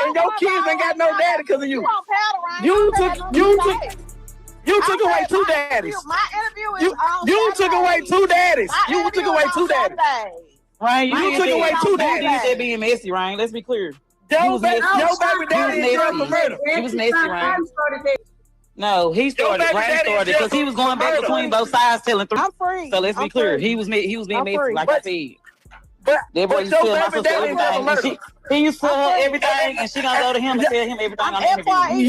And your kids ain't got no daddy because of you. You took away two daddies. My interview is on You took away two daddies. You took away two daddies. Ryan, you took away two daddies. You did that being messy, Ryan. Let's be clear. Your baby daddy in jail for murder. He was messy, Ryan. No, he started. Ryan started because he was going back between both sides telling three. I'm free. So let's be clear. He was being messy, like I said. But that boy used to tell my sister everything. He used to tell her everything, and she gonna go to him and tell him everything on the interview.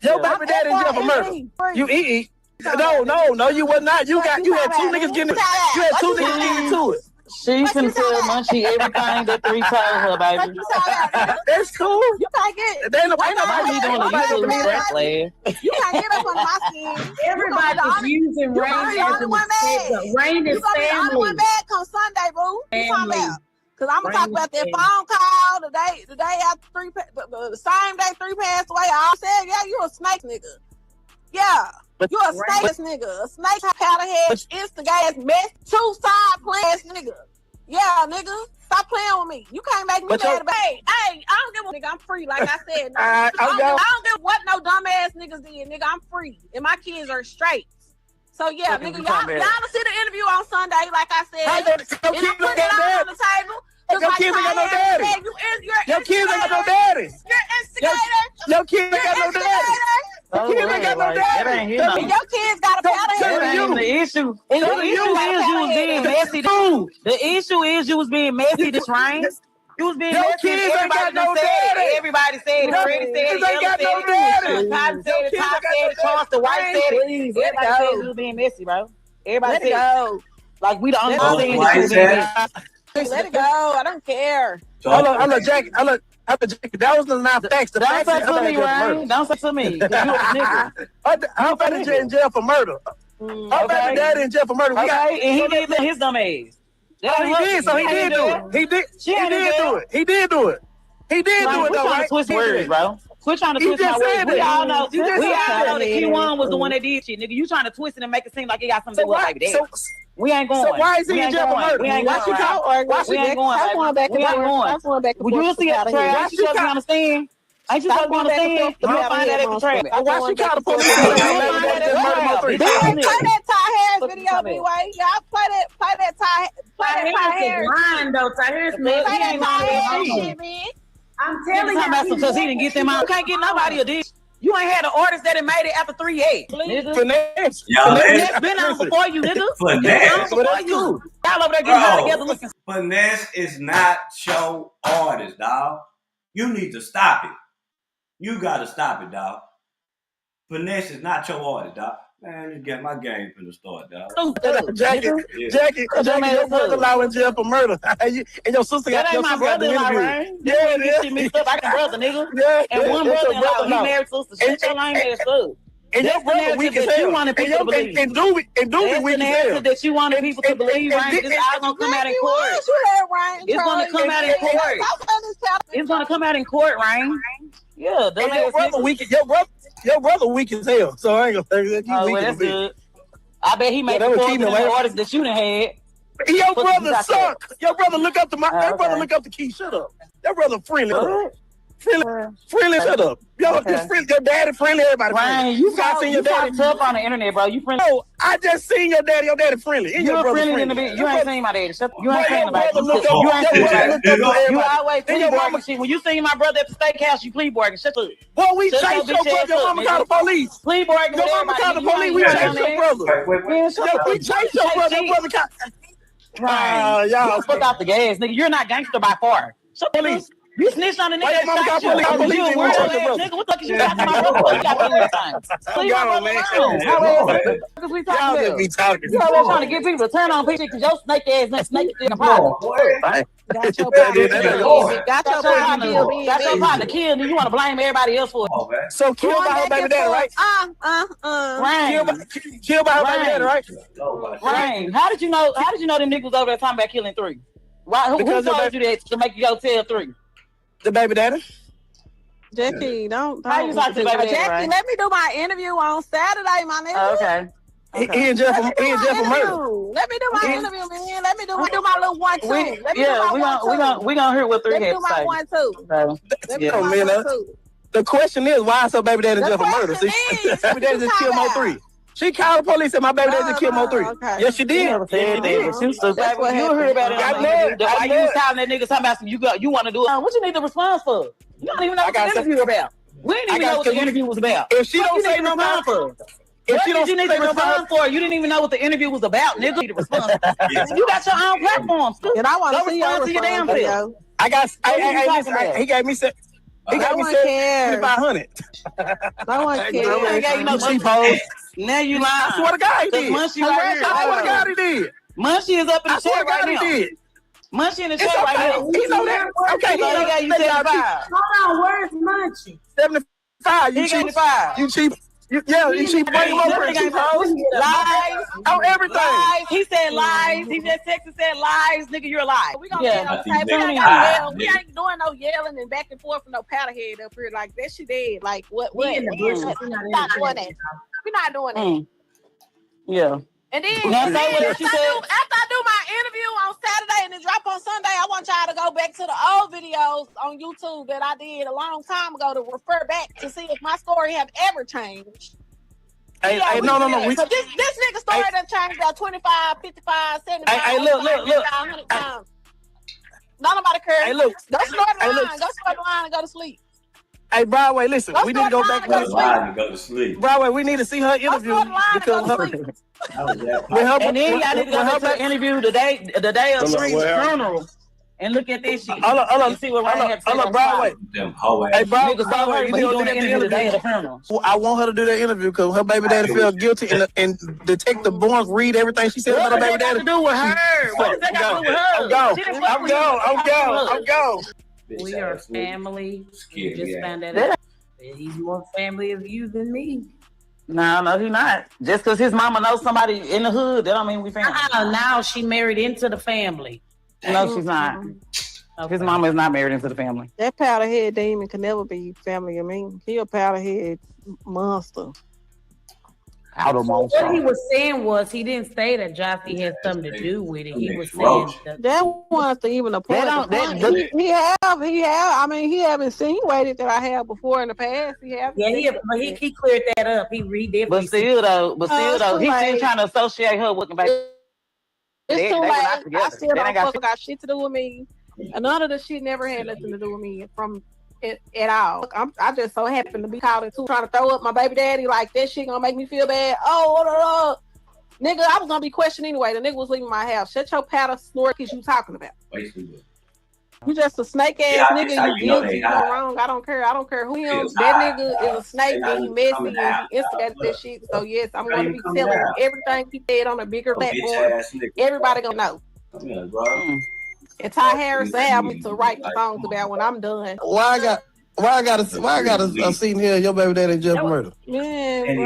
Your baby daddy in jail for murder. You eat. No, you was not. You had two niggas getting to it. She can tell Munchie everything that Three told her, baby. That's cool. You can't get. Ain't nobody doing the YouTube stress lab. You can't get up on my skin. Everybody's using Rain as an example. Rain is family. The only one bad come Sunday, boo. You talking about? Cause I'm gonna talk about that phone call the day after the same day Three passed away. I said, yeah, you a snake nigga. Yeah. You a snake nigga, a snake powderhead, instigator, mess, two side playing nigga. Yeah, nigga, stop playing with me. You can't make me mad about it. Hey, I don't give a nigga, I'm free. Like I said, no, I don't give what no dumbass niggas did, nigga. I'm free, and my kids are straight. So yeah, nigga, y'all will see the interview on Sunday. Like I said, and I'm putting it on the table. Your kids ain't got no daddy. Your kids ain't got no daddy. You're instigator. Your kids ain't got no daddy. Your kids ain't got no daddy. Your kids got a powder. The issue is you was being messy. The issue is you was being messy. This Ryan. You was being messy. Kids ain't got no daddy. Everybody said it. Freddie said it. Ain't got no daddy. Todd said it. Todd said it. Charles the White said it. Everybody said you was being messy, bro. Everybody said it. Like we the only ones saying that you was being messy. Let it go. I don't care. I look, Jackie. That was not facts. Don't say to me, Ryan. Don't say to me. You a nigga. I'm baby in jail for murder. I'm baby daddy in jail for murder. Okay, and he did his dumb ass. He did. So he did do it. He did do it. He did do it. Though, right? Twist words, bro. Quit trying to twist my words. We all know. We all know that Q1 was the one that did shit, nigga. You trying to twist it and make it seem like it got something to do with baby daddy. We ain't going. So why is he in jail for murder? We ain't going. We ain't going. We ain't going. Would you see a trail? Ain't you supposed to understand? Ain't you supposed to understand? You'll find that at the trail. Why she call the police? Play that Ty Harris video, B-Way. Y'all play that Ty Harris. Lying though, Ty Harris. I'm telling you, because he didn't get them out. You can't get nobody a dish. You ain't had an artist that made it after 3-8. Finesse. Finesse been out before you, nigga. Finesse. Before you. Y'all over there getting all together looking. Finesse is not your artist, dog. You need to stop it. You gotta stop it, dog. Finesse is not your artist, dog. Man, you get my game from the start, dog. Jackie, your brother-in-law in jail for murder. And your sister got your sister got the interview. Yeah, it is. I got brother, nigga. Yeah, and one brother-in-law, he married sister. Shut your lame ass up. And your brother weak as hell. You wanted people to believe. And Doobie weak as hell. That you wanted people to believe, right? This all gonna come out in court. It's gonna come out in court. It's gonna come out in court, Ryan. Yeah, your brother weak. Your brother weak as hell. So I ain't gonna say that. Oh, well, that's good. I bet he made the artists that you done had. Your brother suck. Your brother look up to your brother look up to Key. Shut up. Your brother friendly. Friendly, shut up. Your daddy friendly, everybody Ryan, friendly. you got seen your daddy tough on the internet, bro. You friendly. No, I just seen your daddy friendly. You your friendly in the bit. You ain't seen my daddy. You ain't seen about you ain't seen about you always plea bargain shit. When you seen my brother at the steakhouse, you plea bargain. Shut up. Boy, we chased your brother. Your mama called the police. Plea bargain. Your mama called the police. We chased your brother. We chased your brother. Your brother called. Y'all fuck out the gas, nigga. You're not gangster by far. Shut the police. You snitched on the nigga that shot you. You a weirdo ass nigga. What the fuck is you got to my brother? You got to do this time. Leave my brother alone. What we talking about? You always trying to get people to turn on people because your snake ass and snake in the pot. Got your partner killed and you want to blame everybody else for it. So killed by her baby daddy, right? Ryan. Killed by her baby daddy, right? Ryan, how did you know them niggas over there talking about killing 3? Why? Who told you that to make you go tell 3? The baby daddy. Jackie, don't. How you talk to baby daddy? Jackie, let me do my interview on Saturday, my nigga. Okay. He in jail for murder. Let me do my interview, man. Let me do my little 1 2. We gonna hear what 3 had to say. Let me do my 1 2. Let me do my 1 2. The question is, why is her baby daddy in jail for murder? See, baby daddy just killed Mo3. She called the police and my baby daddy just killed Mo3. Okay. Yes, she did. You heard about it. Why you calling that nigga talking about you want to do it? What you need the response for? You don't even know what the interview about. We didn't even know what the interview was about. If she don't say no response for, if she don't need to respond for, you didn't even know what the interview was about, nigga. You got your own platform, and I want to see your damn video. I got. He gave me 2,500. No one cares. Now you lying. I swear to God he did. Munchie right here. I swear to God he did. Munchie is up in the chat right now. Munchie in the chat right now. He know that. Okay, so he got you 75. Hold on, where's Munchie? 75. You cheap. 75. You cheap. You cheap. Lies on everything. Lies. He said lies. He just texted said lies. Nigga, you're a lie. We gonna yell. We ain't doing no yelling and back and forth with no powder head up here like that. She dead. Like what? We in the bush. We're not doing that. We're not doing that. Yeah. And then after I do my interview on Saturday and it drop on Sunday, I want y'all to go back to the old videos on YouTube that I did a long time ago to refer back to see if my story have ever changed. Hey, no. So this nigga story done changed about 25, 55, 75. Hey, look. 100 times. Not nobody cares. Hey, look. Go start the line. Go start the line and go to sleep. Hey, Broadway, listen. We need to go back to sleep. Broadway, we need to see her interview because and then y'all need to go to her interview the day of Street's funeral and look at this shit. Hold see what Ryan had to say. Broadway. Hey, Broadway, you doing the interview the day of the funeral. I want her to do that interview because her baby daddy felt guilty and Detective Barnes read everything she said about her baby daddy. What does that got to do with her? What does that got to do with her? I'm gone. We are family. You just found that out. He's more family of you than me. No, he's not. Just because his mama knows somebody in the hood, that don't mean we family. Now she married into the family. No, she's not. His mama is not married into the family. That powderhead demon can never be family of me. He a powderhead monster. What he was saying was he didn't say that Jossie had something to do with it. He was saying that wasn't even a point. He have insinuated that I have before in the past. He cleared that up. He definitely. But still though, he's still trying to associate her with the baby. It's too late. I still don't got shit to do with me. And none of the shit never had nothing to do with me from it at all. I just so happened to be called into trying to throw up my baby daddy like that shit gonna make me feel bad. Nigga, I was gonna be questioned anyway. The nigga was leaving my house. Shut your powder snort cause you talking about. You just a snake ass nigga. You guilty. You wrong. I don't care. I don't care who he is. That nigga is a snake and he messy and he instigated that shit. So yes, I'm gonna be telling everything he said on a bigger platform. Everybody gonna know. And Ty Harris have me to write the songs about when I'm done. Why I got a scene here? Your baby daddy in jail for murder. Man,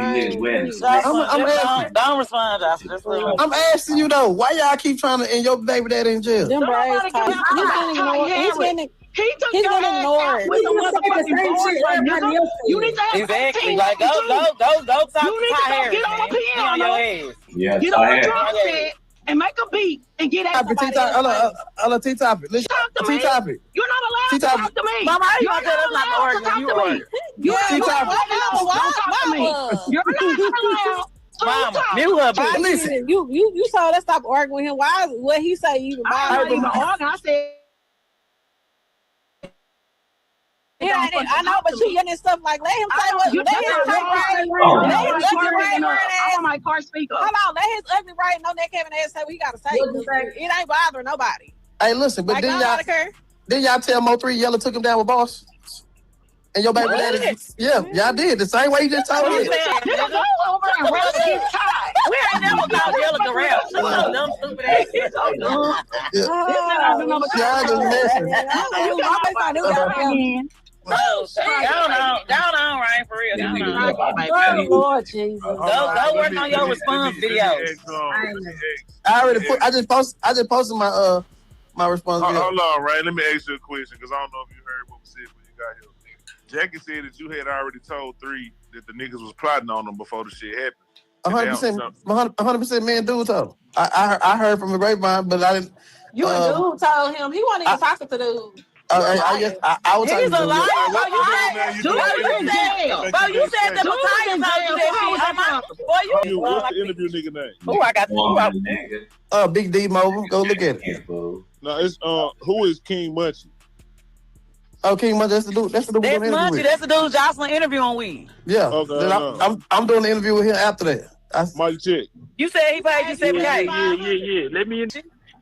don't respond, Josh. I'm asking you though. Why y'all keep trying to? And your baby daddy in jail? He's gonna ignore it. You need to have exactly like go talk to Ty Harris. Get on your ass. Yeah, get on the drum set and make a beat and get at T-Topic. Listen, T-Topic. You're not allowed to talk to me. Mama, how you gonna tell us not to argue when you argue? T-Topic. Don't talk to me. You're not allowed. Mama, listen. You told us stop arguing with him. Why? What he say even? I even arguing. I said. Yeah, I know, but you getting stuff like let him say what. Let his ugly brain on my car speaker. Hold on, let his ugly brain on that Kevin ass say what he gotta say. It ain't bothering nobody. Hey, listen, but then y'all tell Mo3 Yella took him down with Boss? And your baby daddy? Yeah, y'all did. The same way you just told me. We ain't never called Yella Corral. Dumb, stupid ass. Y'all just messing. Down on, Ryan, for real. Down on. Lord Jesus. Go work on your response videos. I just posted my response video. Hold on, Ryan. Let me ask you a question because I don't know if you heard what we said when you got here. Jackie said that you had already told 3 that the niggas was plotting on them before the shit happened. 100% man dude told him. I heard from the grapevine, but I didn't. You and dude told him he wasn't even talking to dude. I was He's talking to a dude. liar. Bro, You said that Matthias told you that shit. Boy, you. What's the interview nigga name? Oh, I got Big D Mobile. Go look at it. No, it's who is King Munchie? Oh, King Munchie, that's the dude. That's the dude. That's Munchie. That's the dude Jocelyn interviewing with. Yeah. Okay, I'm doing the interview with him after that. Mike check. You said he paid you $7K. Yeah. Let me in.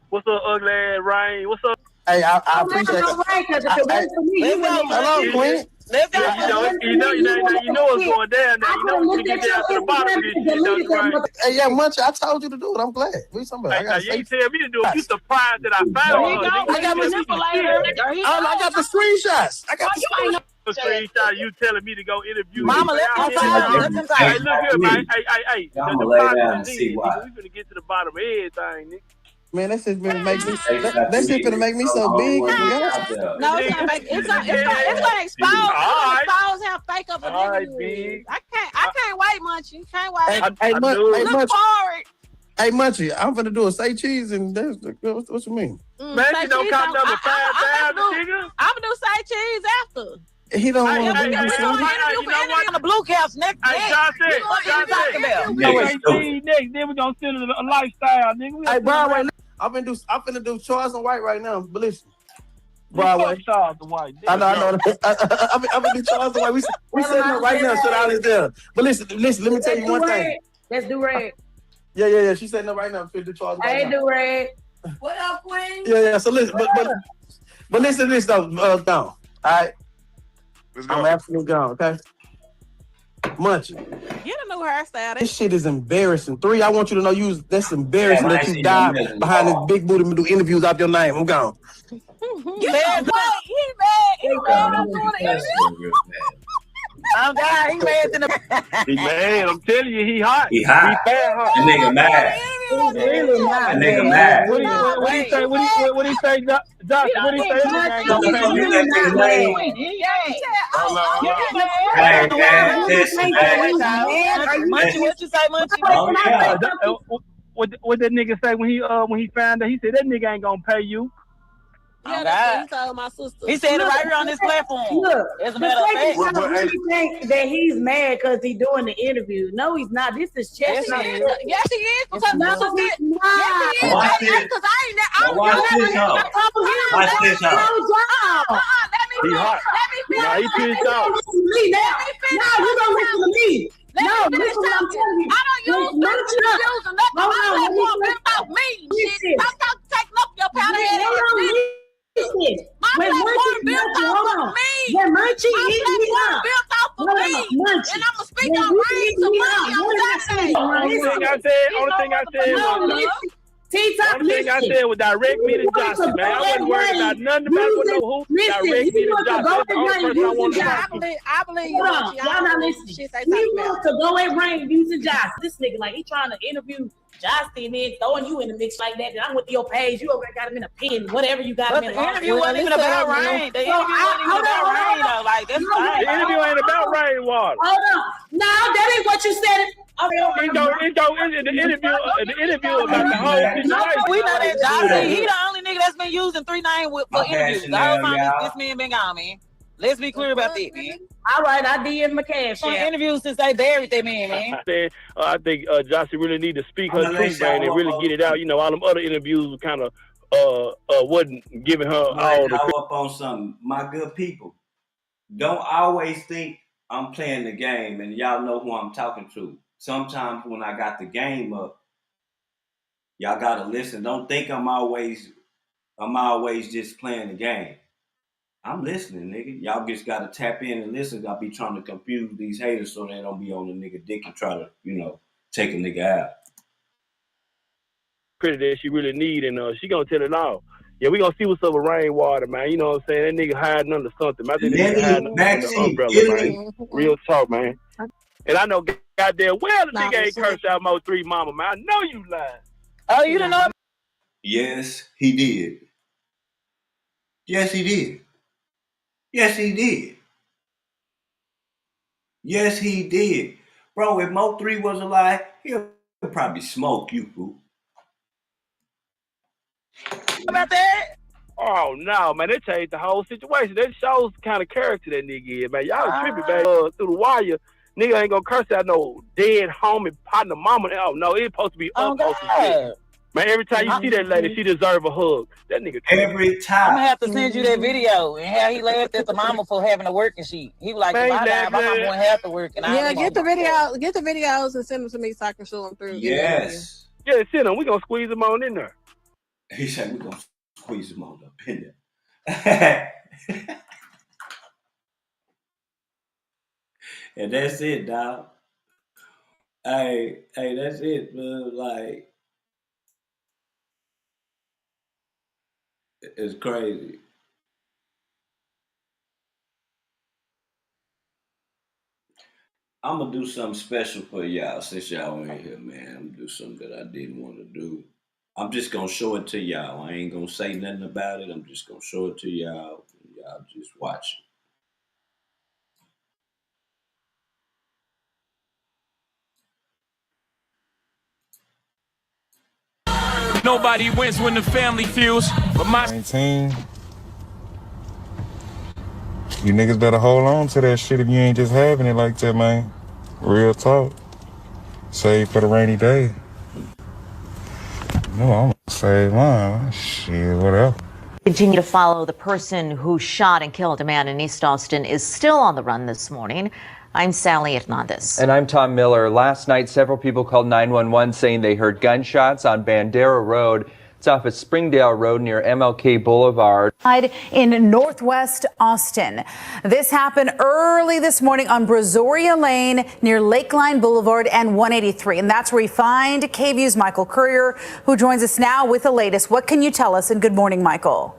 What's up, ugly ass Ryan? What's up? Hey, I appreciate it. Hello, Queen. Let's go. You know what's going down now. You know when you get down to the bottom of this shit, don't you, Ryan? Hey, yeah, Munchie, I told you to do it. I'm glad. You ain't tell me to do it. You surprised that I found I got the screenshots. I got the screenshot. You telling me to go interview Mama, let him talk. Hey, look here, man. Hey. I'm gonna lay down and see why. We finna get to the bottom of everything, nigga. Man, that shit's gonna make me. That shit gonna make me so big. No, it's gonna make it's gonna expose how fake of a nigga you is. I can't wait, Munchie. Can't wait. Hey, Look forward. Hey, Munchie, I'm gonna do a say cheese and that's what you mean? Man, you don't count number 5,000, nigga. I'm gonna do say cheese after. He don't want to do this. On the blue caps next. Hey, John said. Then we gonna send a lifestyle, nigga. Hey, Broadway, I'm finna do Charles and White right now. But listen, Broadway. Charles and White. I know. I'm gonna do Charles and White. We setting up right now. So all is there. But listen. Let me tell you one thing. Let's do Red. Yeah. She's setting up right now. I'm finna do Charles and White. Hey, do Red. What up, Queen? Yeah. So listen, but listen to this though. Gone. All right. I'm absolutely gone. Okay. Munchie. Get a new hairstyle. This shit is embarrassing. 3, I want you to know that's embarrassing that you died behind this big booty to do interviews out your name. I'm gone. He mad. I'm doing the interview. I'm God. He mad in the. He mad. I'm telling you, he hot. He hot. He bad hot. That nigga mad. That nigga mad. What he say? What he say, Josh? What he say? Hey, listen, Munchie, what you say, Munchie? What that nigga say when he found out? He said that nigga ain't gonna pay you. Yeah, that's what he told my sister. He said it right here on this platform. Look, as a matter of fact, he think that he's mad because he's doing the interview. No, he's not. This is chess. Yes, he is. Because no, yes, he is. Watch this. Because Watch this out. He hot. Nah, he pissed off. No, you don't listen to me. No, listen to what I'm telling you. I don't use nothing. I don't about me. Stop taking up your powder head. My platform built off of me. When Munchie my platform built off of me. And I'm going to speak on rain to money on Saturday. Only thing I said was direct me to Jocelyn, man. I wasn't worried about nothing about what no hoop. Direct me to Jocelyn. That's the only person I want to talk to. I believe you. Y'all not listening. He wants to go at Rain using Jocelyn. This nigga, like, he trying to interview Jocelyn and then throwing you in the mix like that. Then I went to your page. You already got him in a pin. Whatever you got him in. The interview wasn't even about rain. The interview wasn't even about rain, though. Like, that's fine. The interview ain't about rainwater. Hold on. No, that ain't what you said. The interview about the whole situation. We know that Jocelyn, he the only nigga that's been using 3 names for interviews. The whole time this man been gone, man. Let's be clear about that, man. All right, I did my cash. On interviews since they buried that man. I think Jocelyn really need to speak her truth, man, and really get it out. You know, all them other interviews kind of wasn't giving her all the up on something. My good people, don't always think I'm playing the game, and y'all know who I'm talking to. Sometimes when I got the game up, y'all gotta listen. Don't think I'm always just playing the game. I'm listening, nigga. Y'all just gotta tap in and listen. I'll be trying to confuse these haters so they don't be on the nigga dick and try to, take a nigga out. Credit that she really need, and she gonna tell it all. Yeah, we gonna see what's up with rainwater, man. You know what I'm saying? That nigga hiding under something. I think that nigga hiding under the umbrella, man. Real talk, man. And I know goddamn well the nigga ain't cursed out Mo 3 mama, man. I know you lying. Oh, you didn't know? Yes, he did. Yes, he did. Yes, he did. Yes, he did. Bro, if Mo 3 was alive, he'll probably smoke you, fool. About that? Oh no, man, they changed the whole situation. That shows the kind of character that nigga is, man. Y'all tripping, man. Through the wire, nigga ain't gonna curse out no dead homie, partner, mama. Oh no, it's supposed to be up close and shit. Man, every time you see that lady, she deserve a hug. That nigga every time. I'm gonna have to send you that video and how he laughed at the mama for having to work and shit. He was like, if I die, my mama won't have to work. And yeah, get the videos and send them to me so I can show them through. Yes. Yeah, send them. We gonna squeeze them on in there. He said we gonna squeeze them on up in there. And that's it, dog. Hey, that's it, man. Like, it's crazy. I'm gonna do something special for y'all since y'all ain't here, man. I'm gonna do something that I didn't want to do. I'm just gonna show it to y'all. I ain't gonna say nothing about it. I'm just gonna show it to y'all. Y'all just watch it. Nobody wins when the family feels, but my 19. You niggas better hold on to that shit if you ain't just having it like that, man. Real talk. Save for the rainy day. No, I'm gonna save mine. Shit, whatever. Continue to follow the person who shot and killed a man in East Austin is still on the run this morning. I'm Sally Hernandez. And I'm Tom Miller. Last night, several people called 911 saying they heard gunshots on Bandera Road. It's off of Springdale Road near MLK Boulevard. In Northwest Austin. This happened early this morning on Brazoria Lane near Lakeline Boulevard and 183. And that's where we find KVU's Michael Courier, who joins us now with the latest. What can you tell us? And good morning, Michael.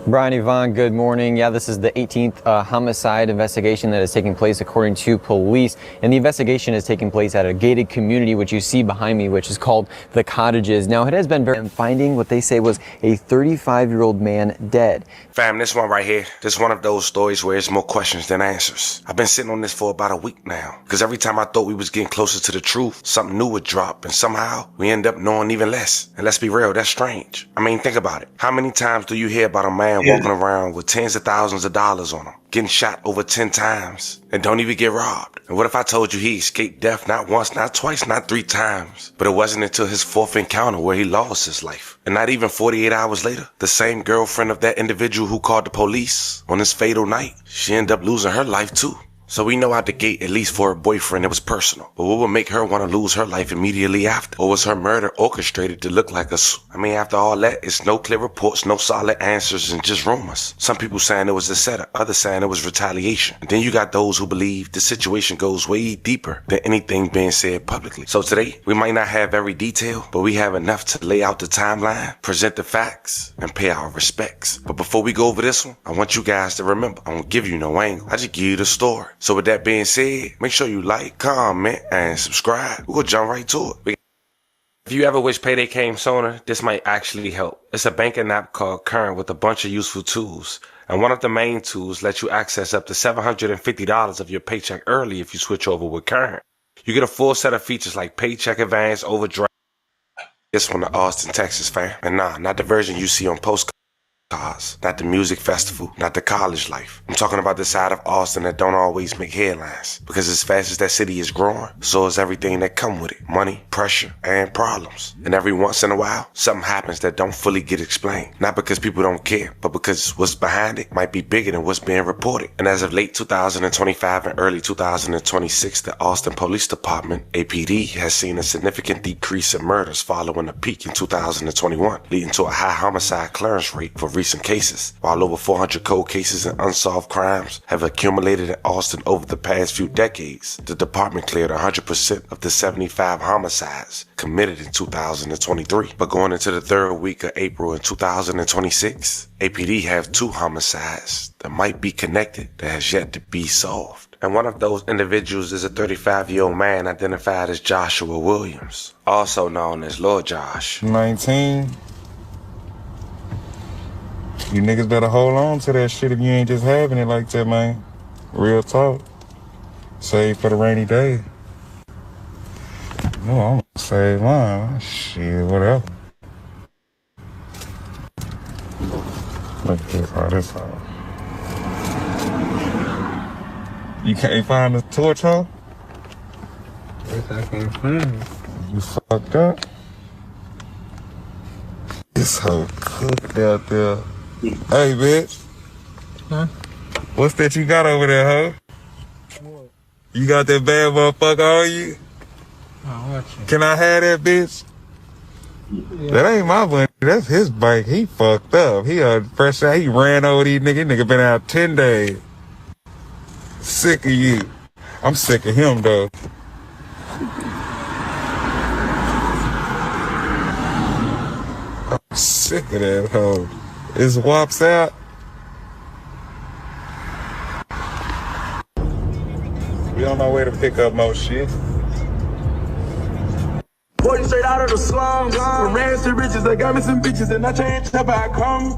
Brian, Yvonne, good morning. Yeah, this is the 18th homicide investigation that is taking place according to police. And the investigation is taking place at a gated community, which you see behind me, which is called The Cottages. Now, it has been very finding what they say was a 35-year-old man dead. Fam, this one right here, this is one of those stories where it's more questions than answers. I've been sitting on this for about a week now, because every time I thought we was getting closer to the truth, something new would drop, and somehow we end up knowing even less. And let's be real, that's strange. I mean, think about it. How many times do you hear about a man walking around with tens of thousands of dollars on him, getting shot over 10 times, and don't even get robbed? And what if I told you he escaped death not once, not twice, not 3 times, but it wasn't until his 4th encounter where he lost his life? And not even 48 hours later, the same girlfriend of that individual who called the police on this fatal night, she ended up losing her life too. So we know out the gate, at least for her boyfriend, it was personal. But what would make her want to lose her life immediately after? Or was her murder orchestrated to look like I mean, after all that, it's no clear reports, no solid answers, and just rumors. Some people saying it was a setup, others saying it was retaliation. And then you got those who believe the situation goes way deeper than anything being said publicly. So today, we might not have every detail, but we have enough to lay out the timeline, present the facts, and pay our respects. But before we go over this one, I want you guys to remember, I don't give you no angle. I just give you the story. So with that being said, make sure you like, comment, and subscribe. We'll jump right to it. If you ever wish payday came sooner, this might actually help. It's a banking app called Current with a bunch of useful tools. And one of the main tools lets you access up to $750 of your paycheck early if you switch over with Current. You get a full set of features like Paycheck Advance, Overdraft. It's from the Austin, Texas, fam. And nah, not the version you see on postcards. Not the music festival, not the college life. I'm talking about the side of Austin that don't always make headlines. Because as fast as that city is growing, so is everything that come with it. Money, pressure, and problems. And every once in a while, something happens that don't fully get explained. Not because people don't care, but because what's behind it might be bigger than what's being reported. And as of late 2025 and early 2026, the Austin Police Department, APD, has seen a significant decrease in murders following a peak in 2021, leading to a high homicide clearance rate for recent cases, while over 400 cold cases and unsolved crimes have accumulated in Austin over the past few decades. The department cleared 100% of the 75 homicides committed in 2023. But going into the 3rd week of April in 2026, APD have 2 homicides that might be connected that has yet to be solved. And one of those individuals is a 35-year-old man identified as Joshua Williams, also known as Lord Josh. 19. You niggas better hold on to that shit if you ain't just having it like that, man. Real talk. Save for the rainy day. No, I'm gonna save mine. Shit, whatever. Look at this, all this out. You can't find the torch, huh? Yes, I can't find it. You fucked up. This hoe cooked out there. Hey, bitch. Huh? What's that you got over there, huh? What? You got that bad motherfucker on you? Oh, watch it. Can I have that, bitch? Yeah. That ain't my money. That's his bike. He fucked up. He fresh out. He ran over these niggas. Nigga been out 10 days. Sick of you. I'm sick of him, though. I'm sick of that hoe. Is Wops out? We on our way to pick up more shit. 40 straight out of the slums. From rags to riches, they got me some bitches, and I changed up I come.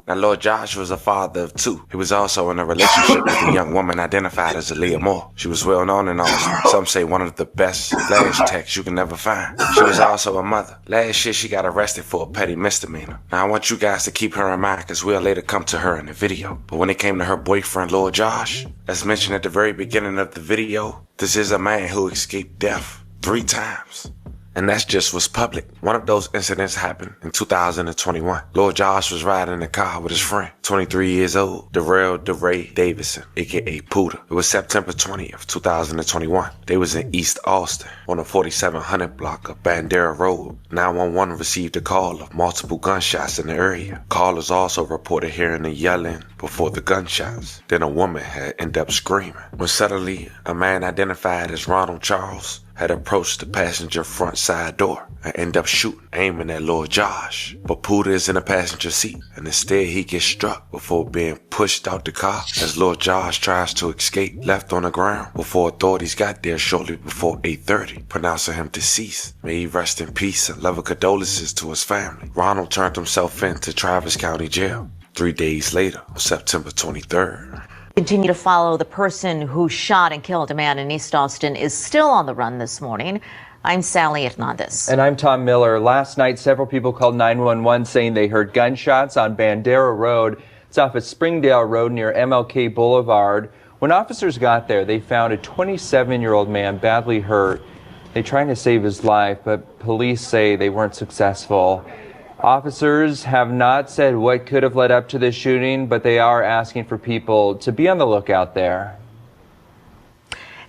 Now, Lord Josh was a father of two. He was also in a relationship with a young woman identified as Aaliyah Moore. She was well known in Austin. Some say one of the best flash techs you can never find. She was also a mother. Last year, she got arrested for a petty misdemeanor. Now, I want you guys to keep her in mind because we'll later come to her in the video. But when it came to her boyfriend, Lord Josh, as mentioned at the very beginning of the video, this is a man who escaped death 3 times. And that's just what's public. One of those incidents happened in 2021. Lord Josh was riding in the car with his friend, 23 years old, Darrell DeRay Davidson, aka Puda. It was September 20th, 2021. They was in East Austin on the 4700 block of Bandera Road. 911 received a call of multiple gunshots in the area. Callers also reported hearing the yelling before the gunshots. Then a woman had ended up screaming. When suddenly, a man identified as Ronald Charles had approached the passenger front side door and ended up shooting, aiming at Lord Josh. But Puda is in the passenger seat, and instead he gets struck before being pushed out the car as Lord Josh tries to escape, left on the ground before authorities got there shortly before 8:30, pronouncing him deceased. May he rest in peace and love and condolences to his family. Ronald turned himself in to Travis County Jail 3 days later, on September 23rd. Continue to follow the person who shot and killed a man in East Austin is still on the run this morning. I'm Sally Hernandez. And I'm Tom Miller. Last night, several people called 911 saying they heard gunshots on Bandera Road. It's off of Springdale Road near MLK Boulevard. When officers got there, they found a 27-year-old man badly hurt. They tried to save his life, but police say they weren't successful. Officers have not said what could have led up to this shooting, but they are asking for people to be on the lookout there.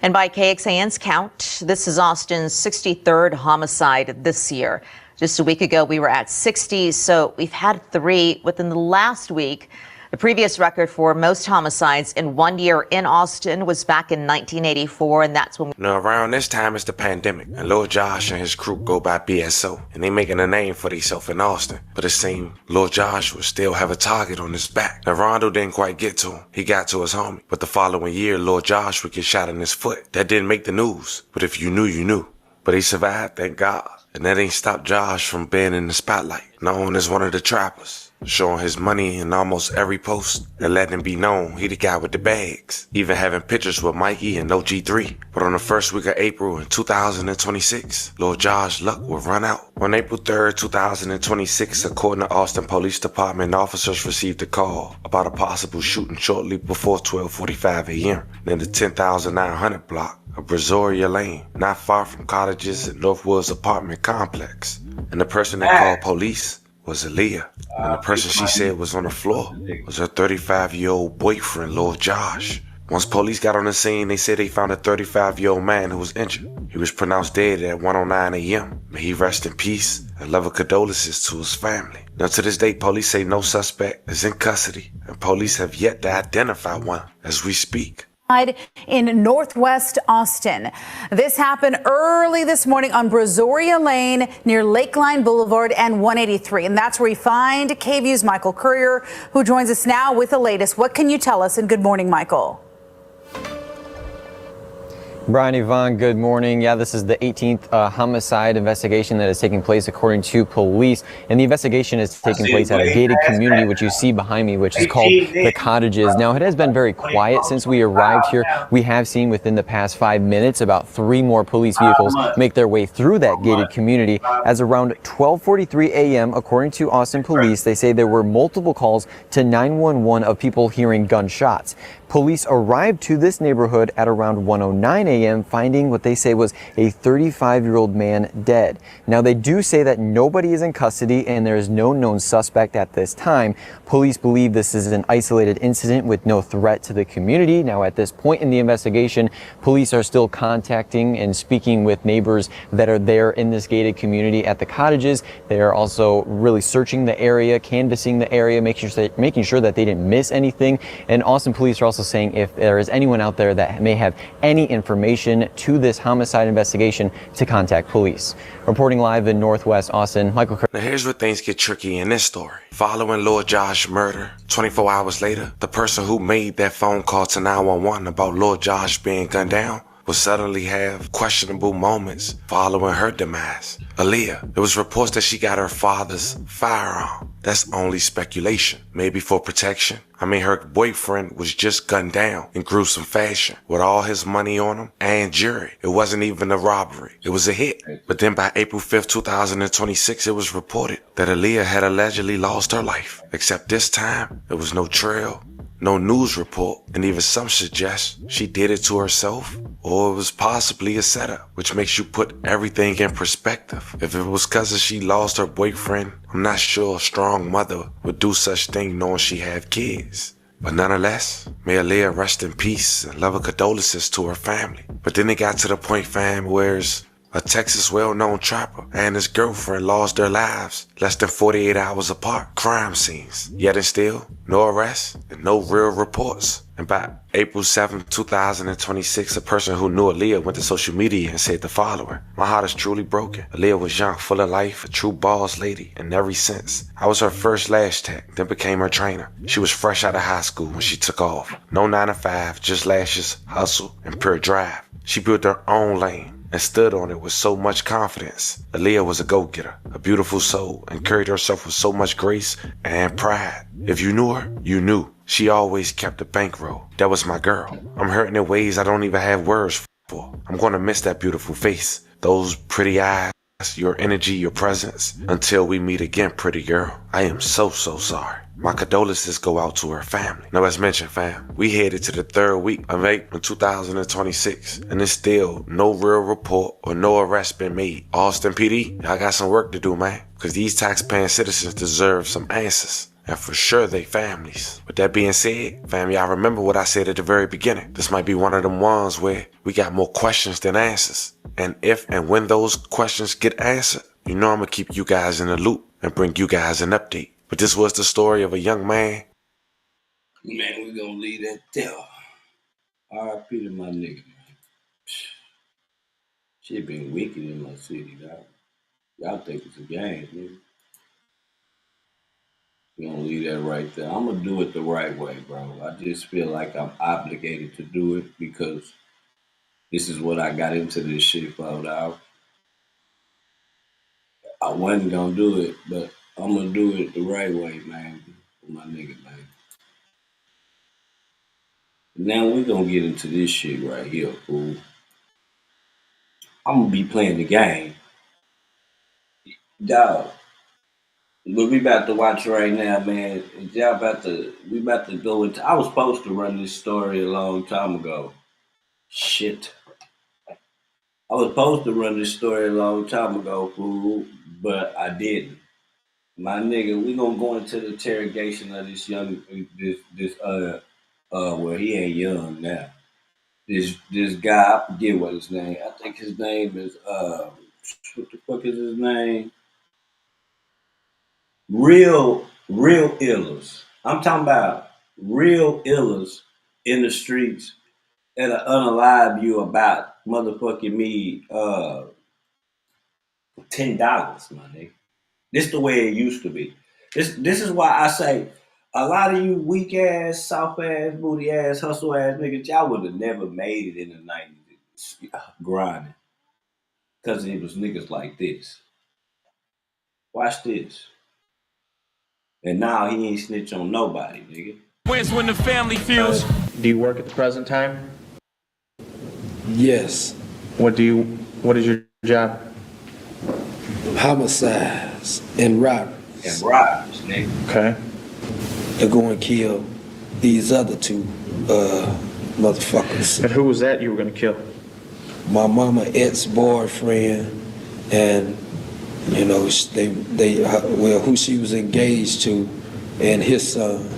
And by KXAN's count, this is Austin's 63rd homicide this year. Just a week ago, we were at 60, so we've had 3 within the last week. The previous record for most homicides in 1 year in Austin was back in 1984, and that's when... Now, around this time is the pandemic, and Lord Josh and his crew go by BSO, and they making a name for themselves in Austin. But it seemed Lord Josh would still have a target on his back. Now, Rondo didn't quite get to him. He got to his homie. But the following year, Lord Josh would get shot in his foot. That didn't make the news. But if you knew, you knew. But he survived, thank God. And that ain't stopped Josh from being in the spotlight, known as one of the trappers, showing his money in almost every post and letting him be known he the guy with the bags, even having pictures with Mikey and OG3. But on the first week of April in 2026, Lord Josh's luck would run out. On April 3rd, 2026, according to Austin Police Department, officers received a call about a possible shooting shortly before 12:45 a.m. in the 10,900 block of Brazoria Lane, not far from cottages in Northwoods apartment complex. And the person that called police was Aaliyah. And the person she said was on the floor was her 35-year-old boyfriend, Lord Josh. Once police got on the scene, they said they found a 35-year-old man who was injured. He was pronounced dead at 1:09 a.m. May he rest in peace and love and condolences to his family. Now, to this day, police say no suspect is in custody, and police have yet to identify one as we speak. In Northwest Austin. This happened early this morning on Brazoria Lane near Lakeline Boulevard and 183. And that's where we find KVUE's Michael Courier, who joins us now with the latest. What can you tell us? And good morning, Michael. Brian Yvonne, good morning. Yeah, this is the 18th homicide investigation that is taking place according to police. And the investigation is taking place at a gated community, which you see behind me, which is called The Cottages. Now, it has been very quiet since we arrived here. We have seen within the past 5 minutes about 3 more police vehicles make their way through that gated community. As around 12:43 a.m., according to Austin police, they say there were multiple calls to 911 of people hearing gunshots. Police arrived to this neighborhood at around 1:09 a.m., finding what they say was a 35-year-old man dead. Now, they do say that nobody is in custody and there is no known suspect at this time. Police believe this is an isolated incident with no threat to the community. Now, at this point in the investigation, police are still contacting and speaking with neighbors that are there in this gated community at the Cottages. They are also really searching the area, canvassing the area, making sure that they didn't miss anything. And Austin police are also saying if there is anyone out there that may have any information to this homicide investigation, to contact police. Reporting live in Northwest Austin, Michael Kerr. Now here's where things get tricky in this story. Following Lord Josh's murder, 24 hours later, the person who made that phone call to 911 about Lord Josh being gunned down will suddenly have questionable moments following her demise. Aaliyah, it was reports that she got her father's firearm. That's only speculation. Maybe for protection. I mean, her boyfriend was just gunned down in gruesome fashion with all his money on him and jury. It wasn't even a robbery. It was a hit. But then by April 5th, 2026, it was reported that Aaliyah had allegedly lost her life. Except this time, there was no trail, no news report, and even some suggest she did it to herself, or it was possibly a setup, which makes you put everything in perspective. If it was because she lost her boyfriend, I'm not sure a strong mother would do such thing knowing she had kids. But nonetheless, may Aaliyah rest in peace and love and condolences to her family. But then it got to the point, fam, where a Texas well-known trapper and his girlfriend lost their lives less than 48 hours apart. Crime scenes. Yet and still, no arrests and no real reports. And by April 7, 2026, a person who knew Aaliyah went to social media and said the following: "My heart is truly broken. Aaliyah was young, full of life, a true boss lady in every sense. I was her first lash tech, then became her trainer. She was fresh out of high school when she took off. No 9 to 5, just lashes, hustle, and pure drive. She built her own lane and stood on it with so much confidence. Aaliyah was a go-getter, a beautiful soul, and carried herself with so much grace and pride. If you knew her, you knew. She always kept a bankroll. That was my girl. I'm hurting in ways I don't even have words for. I'm gonna miss that beautiful face, those pretty eyes, your energy, your presence. Until we meet again, pretty girl. I am so sorry. My condolences go out to her family." Now, as mentioned, fam, we headed to the 3rd week of April 2026, and there's still no real report or no arrest been made. Austin PD, y'all got some work to do, man, because these tax-paying citizens deserve some answers. And for sure, they families. With that being said, fam, y'all remember what I said at the very beginning. This might be one of them ones where we got more questions than answers. And if and when those questions get answered, you know I'm gonna keep you guys in the loop and bring you guys an update. But this was the story of a young man. Man, we gonna leave that there. R.I.P. to my nigga, man. Shit been wicked in my city, dog. Y'all think it's a game, man. We gonna leave that right there. I'm gonna do it the right way, bro. I just feel like I'm obligated to do it because this is what I got into this shit for, dog. I wasn't gonna do it, but I'm gonna do it the right way, man. For my nigga, man. Now we gonna get into this shit right here, fool. I'm gonna be playing the game. Dog. But we about to watch right now, man. We about to go into. I was supposed to run this story a long time ago. Shit. I was supposed to run this story a long time ago, fool, but I didn't. My nigga, we gonna go into the interrogation of this young, well, he ain't young now. This guy, I forget what his name. I think his name is what the fuck is his name? Real illers. I'm talking about real illers in the streets that'll unalive you about motherfucking me $10, my nigga. This the way it used to be. This is why I say a lot of you weak ass, soft ass, booty ass, hustle ass niggas, y'all would have never made it in the 90s grinding. Because it was niggas like this. Watch this. And now he ain't snitch on nobody, nigga. Wins when the family feels. Do you work at the present time? Yes. What is your job? Homicides and robberies. And robberies, nigga. Okay. They're going to kill these other two motherfuckers. And who was that you were going to kill? My mama ex-boyfriend, and you know who she was engaged to, and his son.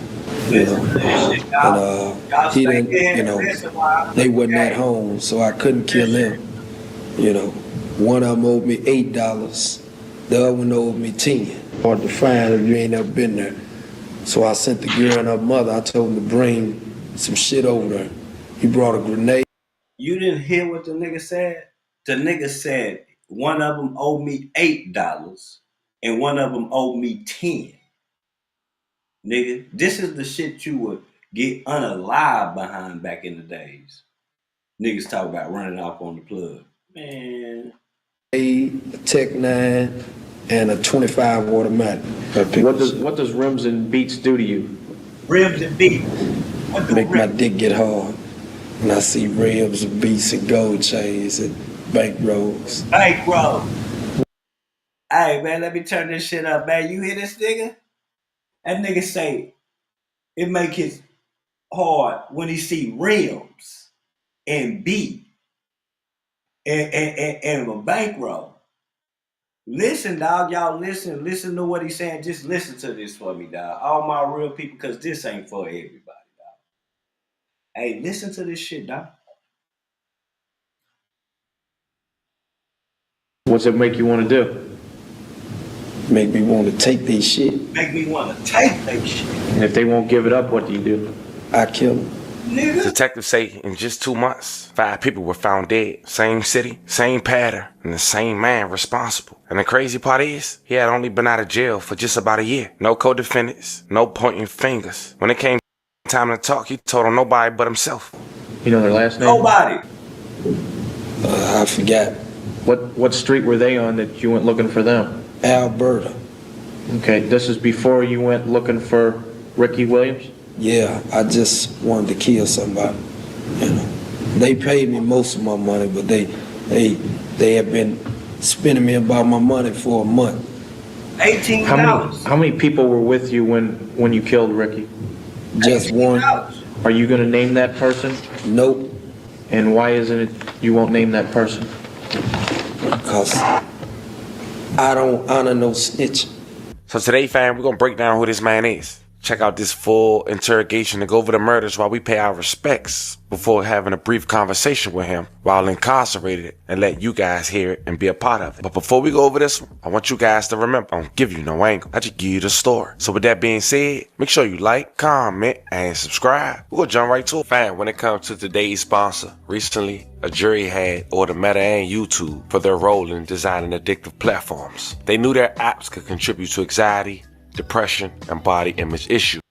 You know, and he didn't. You know, they wasn't at home, so I couldn't kill him. You know, one of them owed me $8, the other one owed me $10. Hard to find if you ain't never been there. So I sent the girl and her mother. I told them to bring some shit over there. He brought a grenade. You didn't hear what the nigga said? The nigga said one of them owed me $8 and one of them owed me 10. Nigga, this is the shit you would get unalive behind back in the days. Niggas talk about running off on the plug. Man. A Tech 9 and a 25 automatic. What does rims and beats do to you? Rims and beats? Make my dick get hard. And I see rims and beats and gold chains and bank rolls. Bank roll. Hey man, let me turn this shit up, man. You hear this nigga? That nigga say it make it hard when he see rims and beat and a bankroll. Listen, dog, y'all listen to what he's saying. Just listen to this for me, dog. All my real people, because this ain't for everybody, dog. Hey, listen to this shit, dog. What's it make you want to do? Make me want to take these shit. Make me want to take that shit. And if they won't give it up, what do you do? I kill them. Nigga. Detectives say in just 2 months, 5 people were found dead. Same city, same pattern, and the same man responsible. And the crazy part is, he had only been out of jail for just about a year. No co-defendants, no pointing fingers. When it came time to talk, he told on nobody but himself. You know their last name? Nobody. I forgot. What street were they on that you went looking for them? Alberta. Okay, this is before you went looking for Ricky Williams? Yeah, I just wanted to kill somebody. You know, they paid me most of my money, but they have been spending me about my money for a month. $18. How many people were with you when you killed Ricky? Just one. Are you going to name that person? Nope. And why isn't it you won't name that person? Because I don't honor no snitching. So today, fam, we're going to break down who this man is. Check out this full interrogation and go over the murders while we pay our respects before having a brief conversation with him while incarcerated and let you guys hear it and be a part of it. But before we go over this one, I want you guys to remember, I don't give you no angle. I just give you the story. So with that being said, make sure you like, comment, and subscribe. We'll jump right to it. Fam, when it comes to today's sponsor, recently a jury had ordered Meta and YouTube for their role in designing addictive platforms. They knew their apps could contribute to anxiety, depression, and body image issues.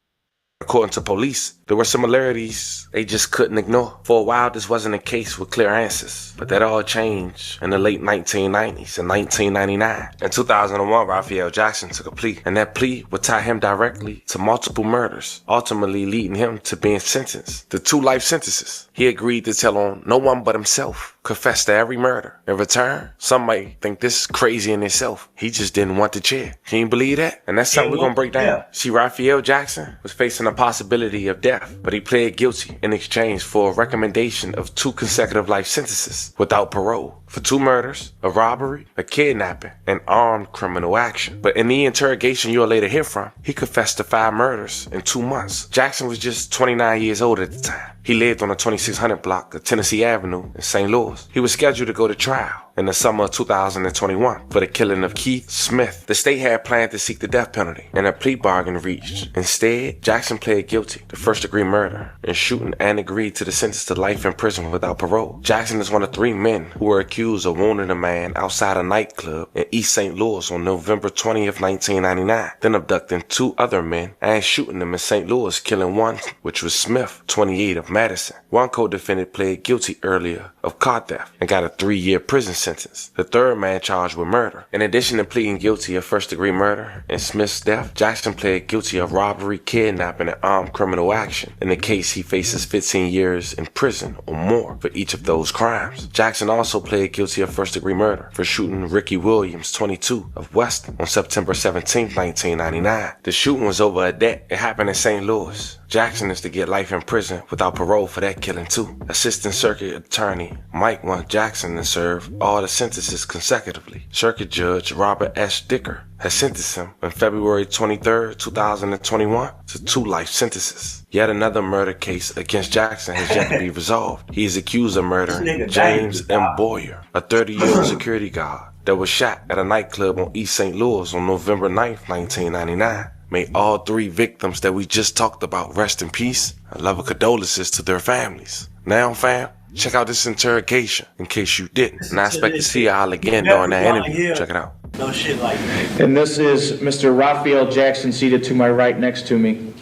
According to police, there were similarities they just couldn't ignore. For a while, this wasn't a case with clear answers, but that all changed in the late 1990s and 1999. In 2001, Raphael Jackson took a plea, and that plea would tie him directly to multiple murders, ultimately leading him to being sentenced to 2 life sentences. He agreed to tell on no one but himself, confess to every murder. In return, some might think this is crazy in itself. He just didn't want the chair. Can you believe that? And that's something we're gonna break down. See, Raphael Jackson was facing a possibility of death, but he pled guilty in exchange for a recommendation of 2 consecutive life sentences without parole for 2 murders, a robbery, a kidnapping, and armed criminal action. But in the interrogation you'll later hear from, he confessed to 5 murders in 2 months. Jackson was just 29 years old at the time. He lived on the 2600 block of Tennessee Avenue in St. Louis. He was scheduled to go to trial in the summer of 2021 for the killing of Keith Smith. The state had planned to seek the death penalty, and a plea bargain reached. Instead, Jackson pled guilty to first-degree murder and shooting and agreed to the sentence to life in prison without parole. Jackson is one of 3 men who were accused of wounding a man outside a nightclub in East St. Louis on November 20th, 1999, then abducting 2 other men and shooting them in St. Louis, killing one, which was Smith, 28 of Madison. One co-defendant pled guilty earlier of car theft and got a 3-year prison sentence. The third man charged with murder. In addition to pleading guilty of first-degree murder and Smith's death, Jackson pled guilty of robbery, kidnapping, and armed criminal action. In the case, he faces 15 years in prison or more for each of those crimes. Jackson also pled guilty of first-degree murder for shooting Ricky Williams, 22, of Weston on September 17, 1999. The shooting was over a debt. It happened in St. Louis. Jackson is to get life in prison without parole for that killing too. Assistant Circuit Attorney Mike wants Jackson to serve all the sentences consecutively. Circuit Judge Robert S. Dicker has sentenced him on February 23, 2021 to 2 life sentences. Yet another murder case against Jackson has yet to be resolved. He is accused of murdering James M. Boyer, a 30-year-old security guard that was shot at a nightclub on East St. Louis on November 9, 1999. May all 3 victims that we just talked about rest in peace. I love condolences to their families. Now, fam, check out this interrogation in case you didn't. And I expect to see y'all again during that interview. Check it out. No shit like that. And this is Mr. Raphael Jackson seated to my right next to me.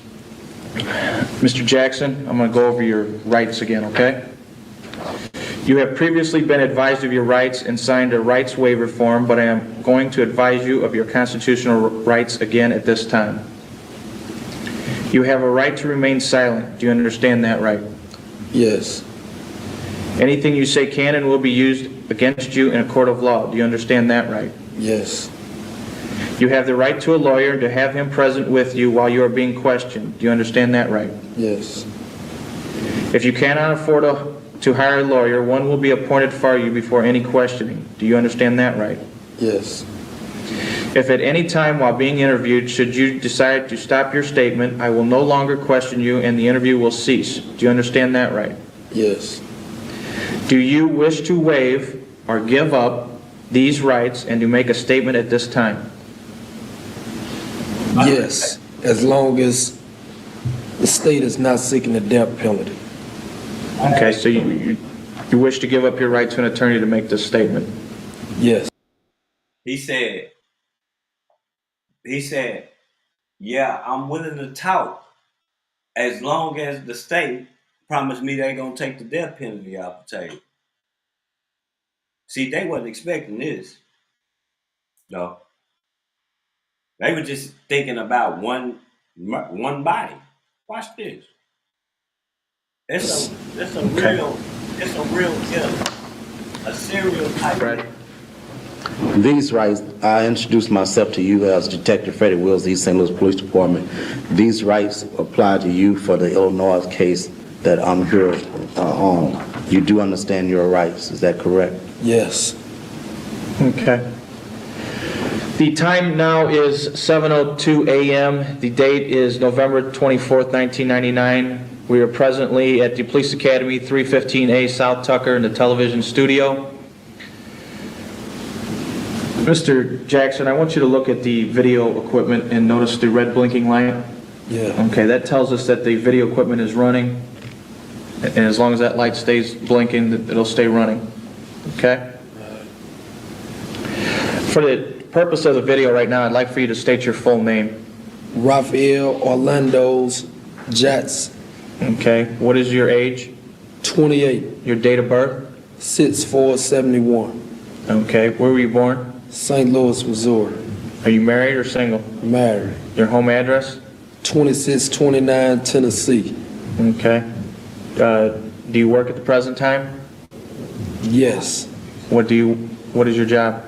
Mr. Jackson, I'm going to go over your rights again, okay? You have previously been advised of your rights and signed a rights waiver form, but I am going to advise you of your constitutional rights again at this time. You have a right to remain silent. Do you understand that right? Yes. Anything you say can and will be used against you in a court of law. Do you understand that right? Yes. You have the right to a lawyer and to have him present with you while you are being questioned. Do you understand that right? Yes. If you cannot afford to hire a lawyer, one will be appointed for you before any questioning. Do you understand that right? Yes. If at any time while being interviewed, should you decide to stop your statement, I will no longer question you and the interview will cease. Do you understand that right? Yes. Do you wish to waive or give up these rights and to make a statement at this time? Yes, as long as the state is not seeking the death penalty. Okay, so you wish to give up your right to an attorney to make this statement? Yes. He said, yeah, I'm willing to talk as long as the state promised me they gonna take the death penalty off the table. See, they wasn't expecting this. No. They were just thinking about one body. Watch this. It's a real killer. A serial type. These rights, I introduce myself to you as Detective Freddie Wills, East St. Louis Police Department. These rights apply to you for the Illinois case that I'm here on. You do understand your rights, is that correct? Yes. Okay. The time now is 7:02 a.m. The date is November 24th, 1999. We are presently at the Police Academy, 315A South Tucker in the television studio. Mr. Jackson, I want you to look at the video equipment and notice the red blinking light. Yeah. Okay, that tells us that the video equipment is running. And as long as that light stays blinking, it'll stay running. Okay? For the purpose of the video right now, I'd like for you to state your full name. Raphael Orlando's Jackson. Okay. What is your age? 28. Your date of birth? 6/4/71. Okay. Where were you born? St. Louis, Missouri. Are you married or single? Married. Your home address? 2629 Tennessee. Okay. Do you work at the present time? Yes. What is your job?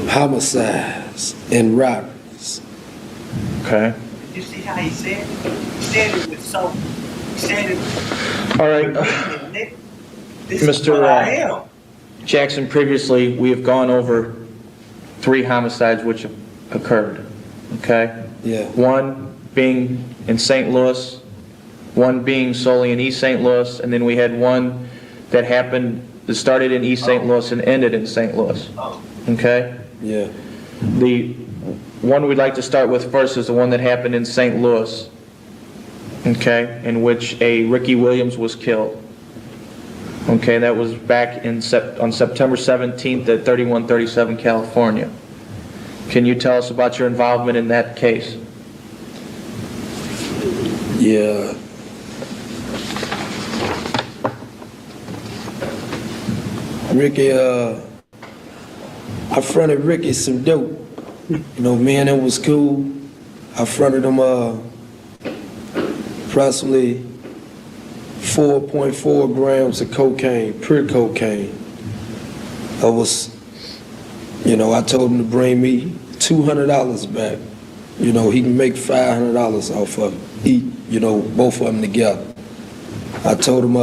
Homicides and robberies. Okay. You see how he said it? He said it with so. He said it. All right. This is what I am. Jackson, previously we have gone over 3 homicides which have occurred. Okay? Yeah. One being in St. Louis, one being solely in East St. Louis, and then we had one that started in East St. Louis and ended in St. Louis. Okay? Yeah. The one we'd like to start with first is the one that happened in St. Louis, okay, in which a Ricky Williams was killed. Okay, that was back on September 17th at 3137 California. Can you tell us about your involvement in that case? Yeah. Ricky, I fronted Ricky some dope. You know, me and him was cool. I fronted him approximately 4.4 grams of cocaine, pure cocaine. I told him to bring me $200 back. You know, he can make $500 off of it, both of them together. I told him,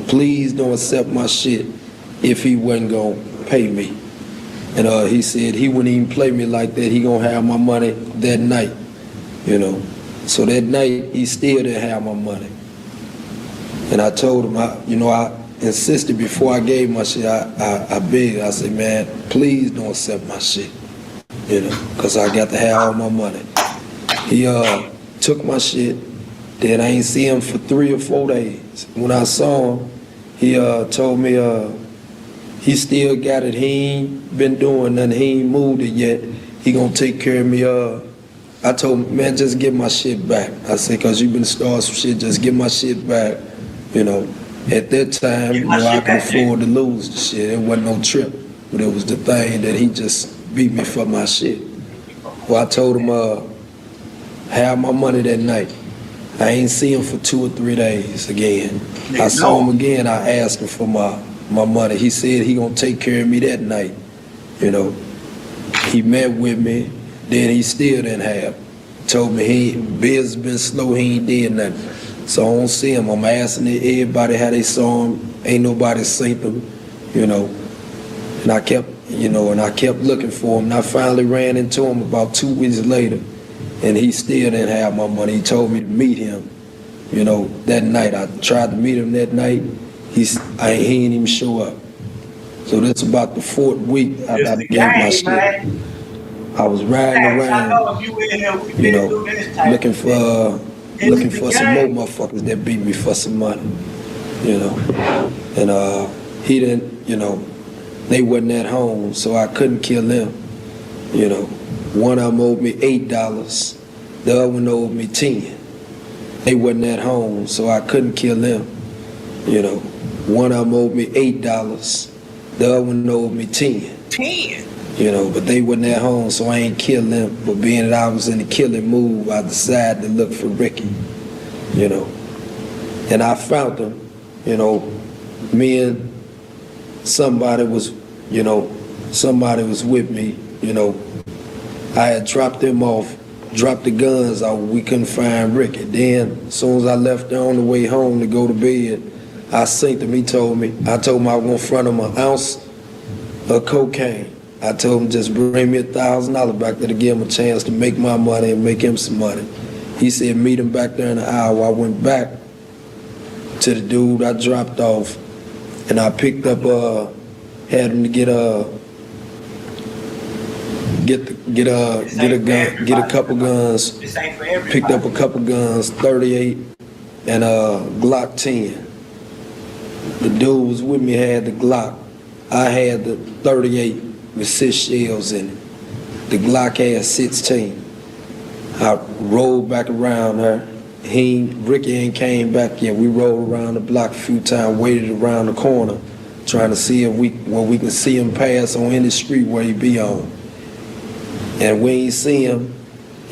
please don't accept my shit if he wasn't gonna pay me. And he said he wouldn't even play me like that. He gonna have my money that night, So that night, he still didn't have my money. And I told him, I insisted before I gave my shit, I begged, I said, man, please don't accept my shit, because I got to have all my money. He took my shit, then I ain't see him for 3 or 4 days. When I saw him, he told me he still got it. He ain't been doing nothing. He ain't moved it yet. He gonna take care of me. I told him, man, just give my shit back. I said, cause you been starting some shit, just give my shit back. At that time, I could afford to lose the shit. It wasn't no trip, but it was the thing that he just beat me for my shit. Well, I told him, have my money that night. I ain't see him for 2 or 3 days again. I saw him again, I asked him for my money. He said he gonna take care of me that night. He met with me, then he still didn't have. Told me biz been slow, he ain't did nothing. So I don't see him. I'm asking everybody how they saw him. Ain't nobody seen him, And I kept looking for him. And I finally ran into him about 2 weeks later, and he still didn't have my money. He told me to meet him, that night. I tried to meet him that night. He ain't even show up. So that's about the 4th week I got to get my shit. I was riding around, looking for some more motherfuckers that beat me for some money, And he didn't, they wasn't at home, so I couldn't kill them. One of them owed me $8, the other one owed me 10. They wasn't at home, so I couldn't kill them. One of them owed me $8, the other one owed me 10. But they wasn't at home, so I ain't killed them. But being that I was in the killing mood, I decided to look for Ricky, And I found him, me and somebody was with me, I had dropped them off, dropped the guns out, we couldn't find Ricky. Then, as soon as I left there on the way home to go to bed, I seen him, I told him I was gonna front him an ounce of cocaine. I told him just bring me $1,000 back there to give him a chance to make my money and make him some money. He said meet him back there in an hour. I went back to the dude I dropped off, and I picked up, had him to get a couple guns. Picked up a couple guns, 38 and a Glock 10. The dude was with me, had the Glock. I had the 38 with 6 shells in it. The Glock had 16. I rolled back around her. Ricky ain't came back yet. We rolled around the block a few times, waited around the corner, trying to see if we can see him pass on any street where he be on. And we ain't see him,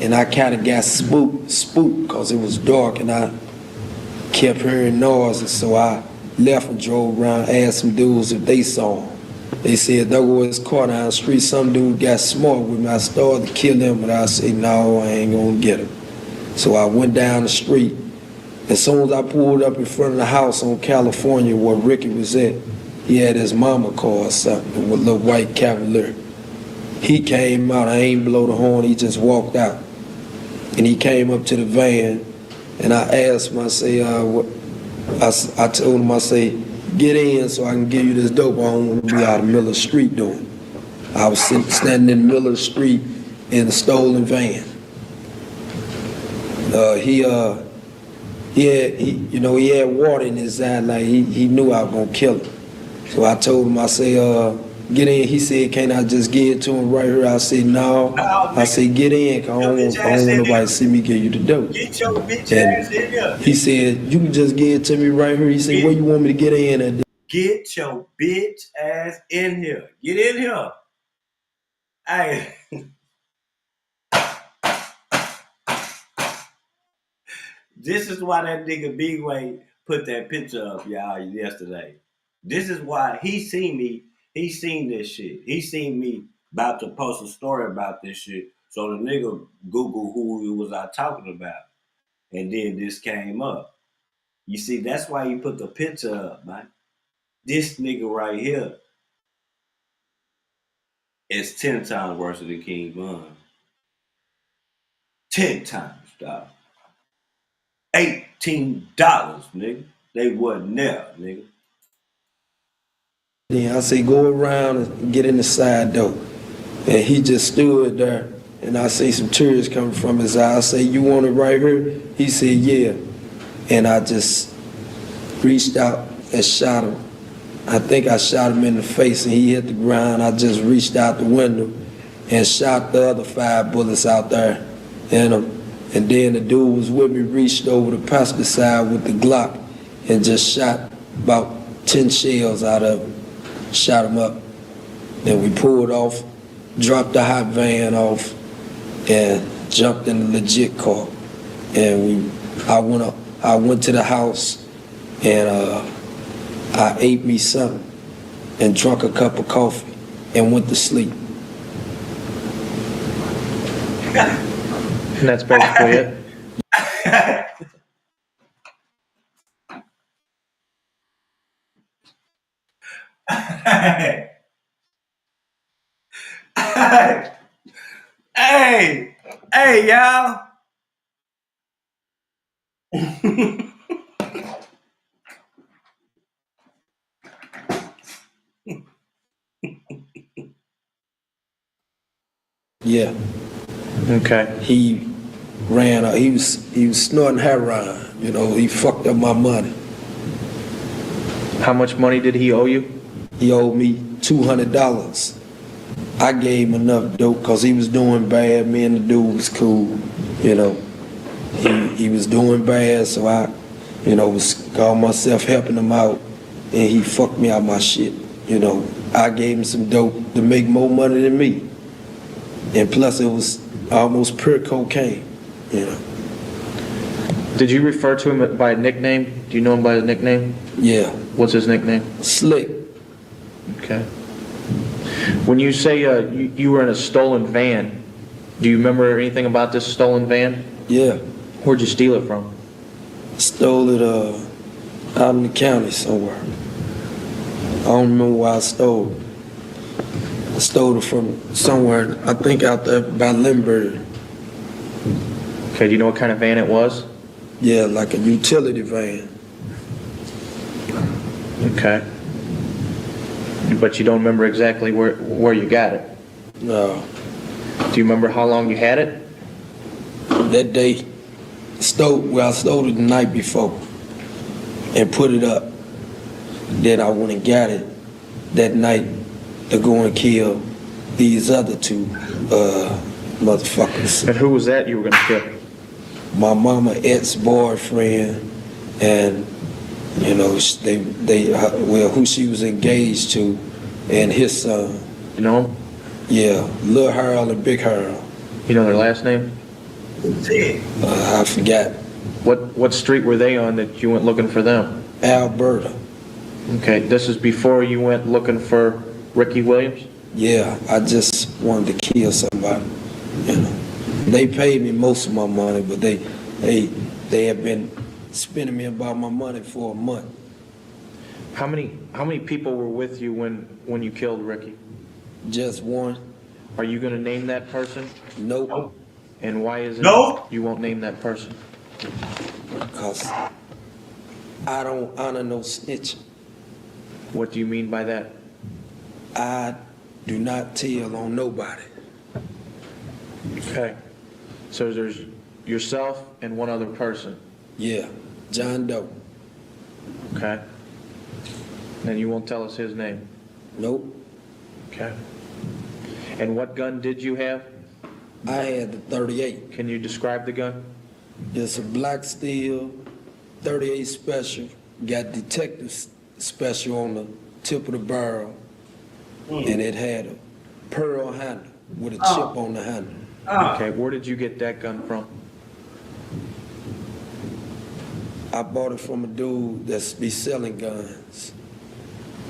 and I kind of got spooked because it was dark and I kept hearing noises, so I left and drove around, asked some dudes if they saw him. They said there was his car down the street. Some dude got smart with me. I started to kill him, but I said, no, I ain't gonna get him. So I went down the street. As soon as I pulled up in front of the house on California where Ricky was at, he had his mama car or something with a little white Cavalier. He came out, I ain't blow the horn, he just walked out. And he came up to the van, and I asked him, I say, I told him, I say, get in so I can give you this dope. I don't want to be out of Miller Street doing it. I was standing in Miller Street in a stolen van. He had water in his eye, like he knew I was gonna kill him. So I told him, I say, get in. He said, can't I just give it to him right here? I said, no. I said, get in, cause I don't want nobody to see me give you the dope. And he said, you can just give it to me right here. He said, where you want me to get in at? get your bitch ass in here. Get in here. Hey. This is why that nigga B-Way put that picture up, y'all, yesterday. This is why he seen me. He seen this shit. He seen me about to post a story about this shit. So the nigga Google who was I talking about. And then this came up. You see, that's why he put the picture up, man. This nigga right here is 10 times worse than King Von. 10 times, dog. $18, nigga. They wasn't there, nigga. Then I say, go around and get in the side door. And he just stood there, and I see some tears coming from his eye. I say, you want it right here? He said, yeah. And I just reached out and shot him. I think I shot him in the face, and he hit the ground. I just reached out the window and shot the other 5 bullets out there in him. And then the dude was with me, reached over the passenger side with the Glock and just shot about 10 shells out of him. Shot him up. Then we pulled off, dropped the hot van off, and jumped in the legit car. And I went to the house, and I ate me something and drank a cup of coffee and went to sleep. And that's basically it. Hey, y'all. Yeah. Okay. He ran. He was snorting heroin. You know, he fucked up my money. How much money did he owe you? He owed me $200. I gave him enough dope because he was doing bad. Me and the dude was cool. You know, he was doing bad, so I, you know, was called myself helping him out, and he fucked me out my shit. You know, I gave him some dope to make more money than me, and plus it was almost pure cocaine. You know. Did you refer to him by a nickname? Do you know him by his nickname? Yeah. What's his nickname? Slick. Okay. When you say you were in a stolen van, do you remember anything about this stolen van? Yeah. Where'd you steal it from? Stole it out in the county somewhere. I don't remember where I stole it. I stole it from somewhere, I think out there by Lindbergh. Okay, do you know what kind of van it was? Yeah, like a utility van. Okay. But you don't remember exactly where you got it? No. Do you remember how long you had it? That day, I stole it the night before and put it up. Then I went and got it that night to go and kill these other 2 motherfuckers. And who was that you were gonna kill? My mama ex-boyfriend, and you know, who she was engaged to, and his son. You know him? Yeah, Lil Harold and Big Harold. You know their last name? I forgot. What street were they on that you went looking for them? Alberta. Okay, this is before you went looking for Ricky Williams? Yeah, I just wanted to kill somebody. You know, they paid me most of my money, but they have been spending me about my money for a month. How many people were with you when you killed Ricky? Just one. Are you gonna name that person? Nope. And why is it Nope. you won't name that person? Because I don't honor no snitching. What do you mean by that? I do not tell on nobody. Okay. So there's yourself and one other person. Yeah, John Doe. Okay. And you won't tell us his name? Nope. Okay. And what gun did you have? I had the 38. Can you describe the gun? It's a black steel 38 special. Got detective special on the tip of the barrel, and it had a pearl handle with a chip on the handle. Okay, where did you get that gun from? I bought it from a dude that's be selling guns.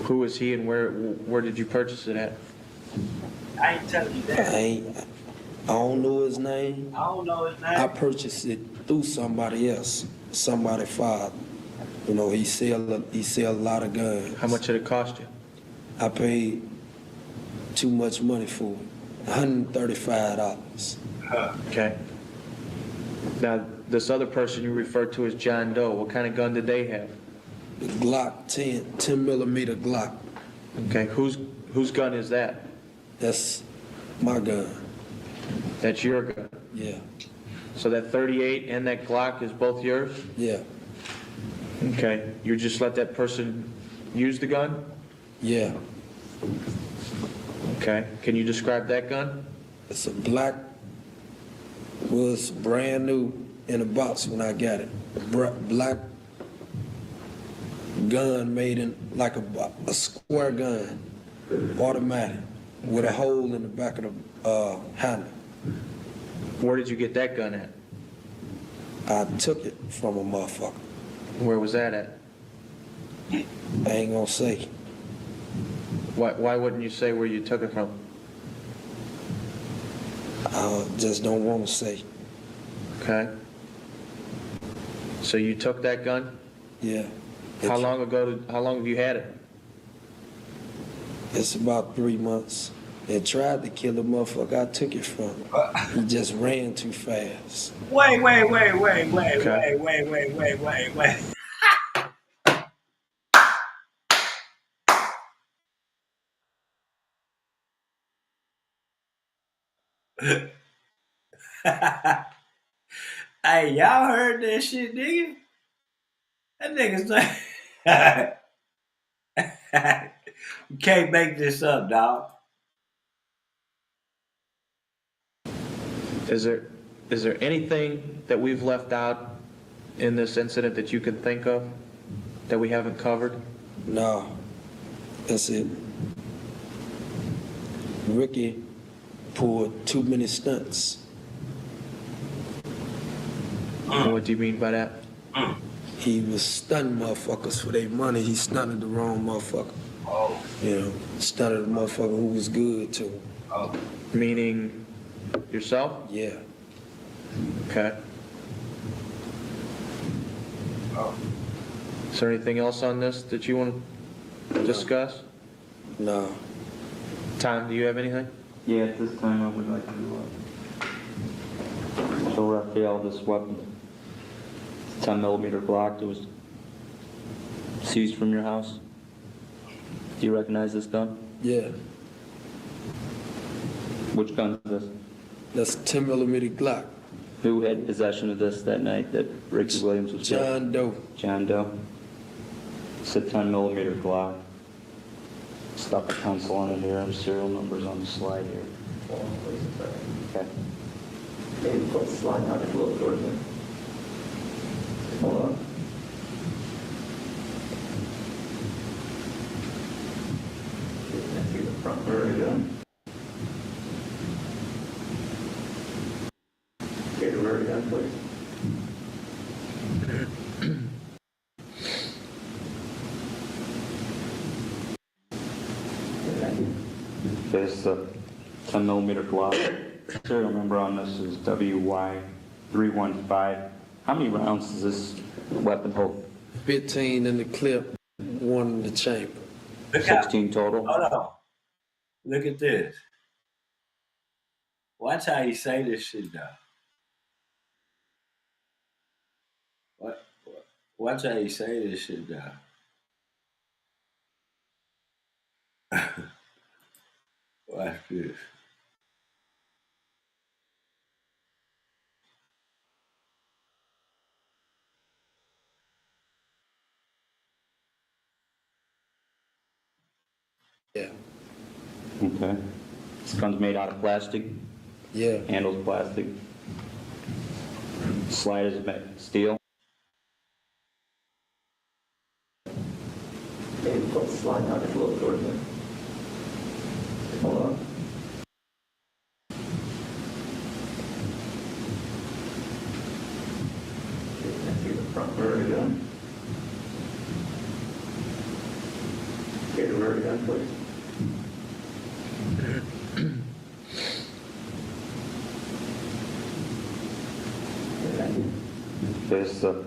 Who is he and where did you purchase it at? I ain't telling you that. I don't know his name. I don't know his name. I purchased it through somebody else, somebody's father. You know, he sell a lot of guns. How much did it cost you? I paid too much money for it, $135. Okay. Now, this other person you referred to as John Doe, what kind of gun did they have? The Glock 10 millimeter Glock. Okay, whose gun is that? That's my gun. That's your gun? Yeah. So that 38 and that Glock is both yours? Yeah. Okay, you just let that person use the gun? Yeah. Okay, can you describe that gun? It's a black, was brand new in a box when I got it. Black gun made in like a square gun, automatic, with a hole in the back of the handle. Where did you get that gun at? I took it from a motherfucker. Where was that at? I ain't gonna say. Why wouldn't you say where you took it from? I just don't want to say. Okay. So you took that gun? Yeah. How long have you had it? It's about 3 months. They tried to kill the motherfucker I took it from. He just ran too fast. Wait. Hey, y'all heard that shit, nigga? That nigga's like, you can't make this up, dog. Is there anything that we've left out in this incident that you can think of that we haven't covered? No, that's it. Ricky pulled too many stunts. What do you mean by that? He was stunting motherfuckers for their money. He stunted the wrong motherfucker. Oh. You know, stunted the motherfucker who was good to him. Oh. Meaning yourself? Yeah. Okay. Oh. Is there anything else on this that you want to discuss? No. Tom, do you have anything? Yeah, at this time I would like to show Raphael this weapon. It's a 10mm Glock that was seized from your house. Do you recognize this gun? Yeah. Which gun is this? That's 10mm Glock. Who had possession of this that night that Ricky Williams was killed? John Doe. John Doe. It's a 10mm Glock. Stuck a pencil on it here. Serial numbers on the slide here. Okay. Maybe put the slide out a little towards me. Hold on. See the front. Very good. Okay, the rear again, please. This 10mm Glock. Serial number on this is WY315. How many rounds does this weapon hold? 15 in the clip, 1 in the chamber. 16 total? Hold on. Look at this. Watch how you say this shit, though. Watch how you say this shit, though. Watch this. Yeah. Okay. This gun's made out of plastic? Yeah. Handle's plastic. Slide is steel? slide out just a little towards me. Hold on. See the front rear gun. Get the rear gun, please. There's a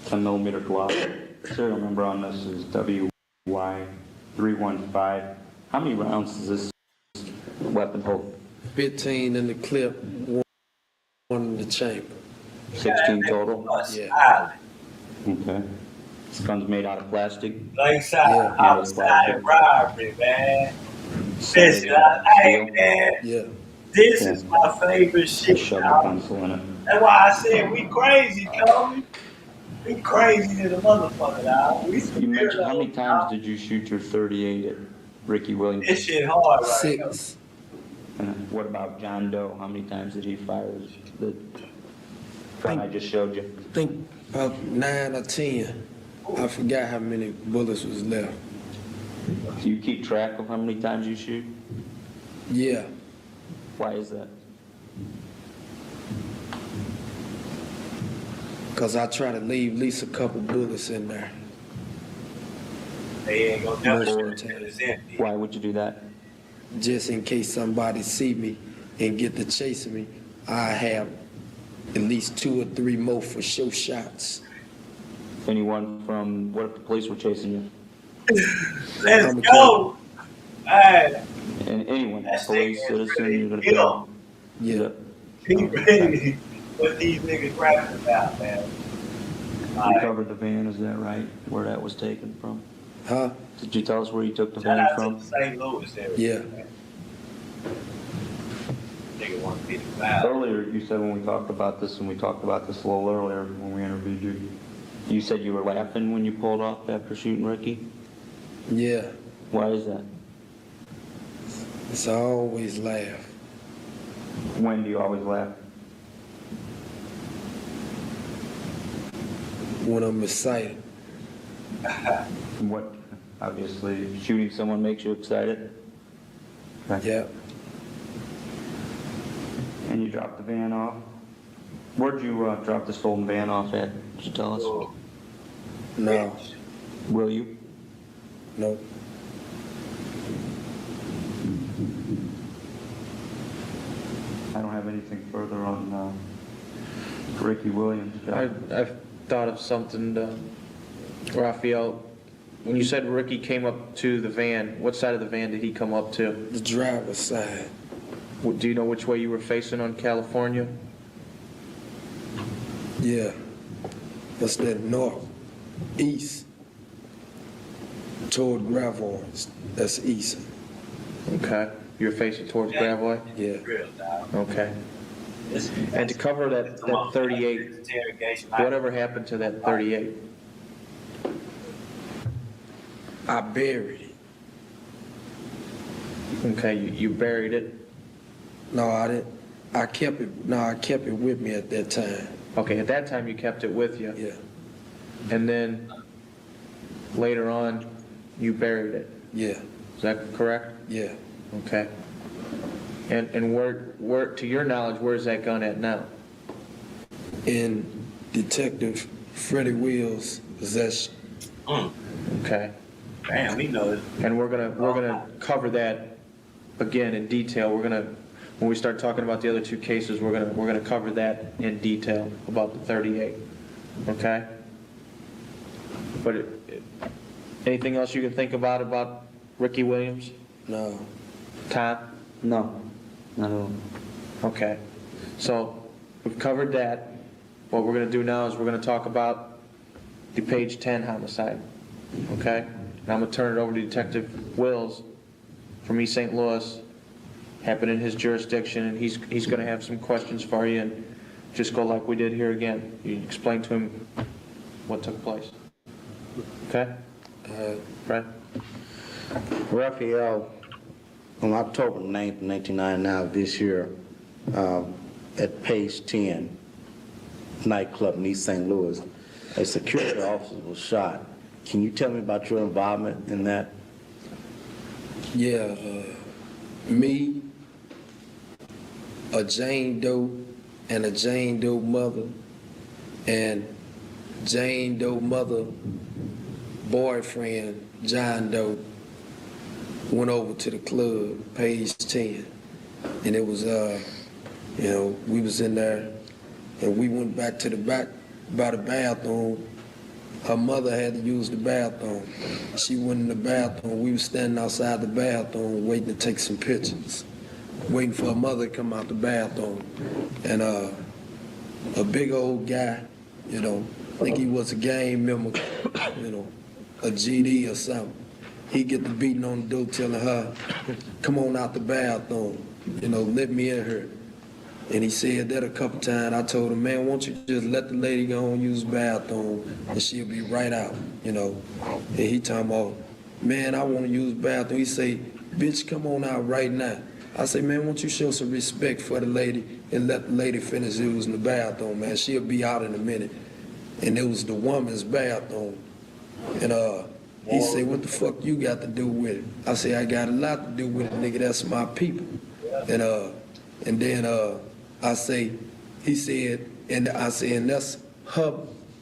10mm Glock. Serial number on this is WY315. How many rounds does this weapon hold? 15 in the clip, one in the chamber. 16 total? Yeah. Okay. This gun's made out of plastic? Lakeside, outside robbery, man. Listen, hey, man. Yeah. This is my favorite shit. Shove a pencil in it. That's why I said we crazy, Kobe. We crazy to the motherfucker, dog. You mentioned how many times did you shoot your 38 at Ricky Williams? This shit hard right 6. And what about John Doe? How many times did he fire the gun I just showed you? I think about 9 or 10. I forgot how many bullets was left. Do you keep track of how many times you shoot? Yeah. Why is that? Because I try to leave at least a couple bullets in there. They ain't gonna never shoot until it's empty. Why would you do that? Just in case somebody see me and get to chasing me, I have at least 2 or 3 more for show shots. Anyone from, what if the police were chasing you? Let's go. Hey. And anyone, police, citizen, you're gonna kill? Yeah. He ready. What these niggas rapping about, man? You covered the van, is that right? Where that was taken from? Huh? Did you tell us where you took the Shout van out from? to St. Louis area. Yeah. Nigga want to be the vibe. Earlier, you said when we talked about this, and we talked about this a little earlier when we interviewed you, you said you were laughing when you pulled off after shooting Ricky? Yeah. Why is that? It's I always laugh. When do you always laugh? When I'm excited. What, obviously, shooting someone makes you excited? Okay. Yeah. And you dropped the van off? Where'd you drop the stolen van off at? Did you tell us? No. Will you? No. I don't have anything further on Ricky Williams. I've thought of something, Raphael. When you said Ricky came up to the van, what side of the van did he come up to? The driver's side. Do you know which way you were facing on California? Yeah. That's that north, east, toward Gravois. That's east. Okay. You're facing towards Gravois? Yeah. Okay. And to cover that 38, whatever happened to that 38? I buried it. Okay, you buried it? No, I didn't. I kept it. No, I kept it with me at that time. Okay, at that time you kept it with you? Yeah. And then later on, you buried it? Yeah. Is that correct? Yeah. Okay. And where, to your knowledge, where's that gun at now? In Detective Freddie Wills' possession. Okay. Damn, he knows. And we're gonna cover that again in detail. When we start talking about the other 2 cases, we're gonna cover that in detail about the 38. Okay. But anything else you can think about Ricky Williams? No. Tom? No. Not at all. Okay. So we've covered that. What we're going to do now is we're going to talk about the page 10 homicide. Okay? And I'm going to turn it over to Detective Wills from East St. Louis. Happened in his jurisdiction, and he's going to have some questions for you, and just go like we did here again. You explain to him what took place. Okay? Fred? Raphael, on October 9th, 1999, this year, at page 10, nightclub in East St. Louis, a security officer was shot. Can you tell me about your involvement in that? Yeah, me, a Jane Doe, and a Jane Doe mother, and Jane Doe mother boyfriend, John Doe, went over to the club, page 10. And it was, you know, we was in there, and we went back to the back by the bathroom. Her mother had to use the bathroom. She went in the bathroom. We was standing outside the bathroom waiting to take some pictures, waiting for her mother to come out the bathroom. And a big old guy, you know, I think he was a gang member, you know, a GD or something. He get the beating on the door telling her, come on out the bathroom, you know, let me in here. And he said that a couple times. I told him, man, won't you just let the lady go and use the bathroom and she'll be right out, you know. And he talking about, man, I want to use the bathroom. He say, bitch, come on out right now. I say, man, won't you show some respect for the lady and let the lady finish using the bathroom, man. She'll be out in a minute. And it was the woman's bathroom. And he said, what the fuck you got to do with it? I say, I got a lot to do with it, nigga. That's my people. And then I say, he said, and I said, and that's her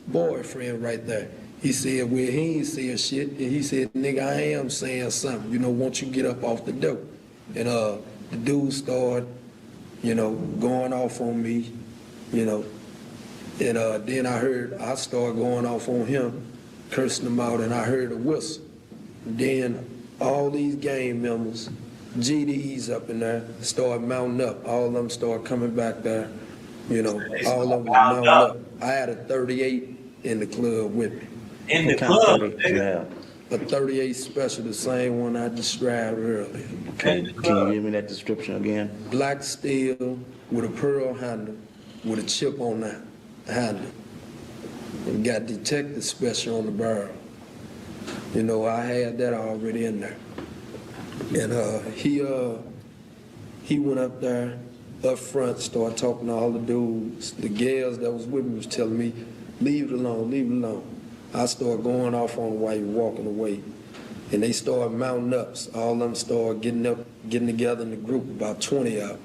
boyfriend right there. He said, well, he ain't saying shit. And he said, nigga, I am saying something. You know, won't you get up off the dope? And the dude started, you know, going off on me, you know. And then I started going off on him, cursing him out, and I heard a whistle. Then all these gang members, GDs up in there, started mounting up. All of them started coming back there. You know, all of them mounting up. I had a 38 in the club with me. In the club? Yeah. A 38 special, the same one I described earlier. Can you give me that description again? Black steel with a pearl handle with a chip on that handle. And got detective special on the barrel. You know, I had that already in there. And he went up there, up front, started talking to all the dudes. The girls that was with me was telling me, leave it alone, leave it alone. I started going off on while he was walking away. And they started mounting up. So all of them started getting together in the group, about 20 of them.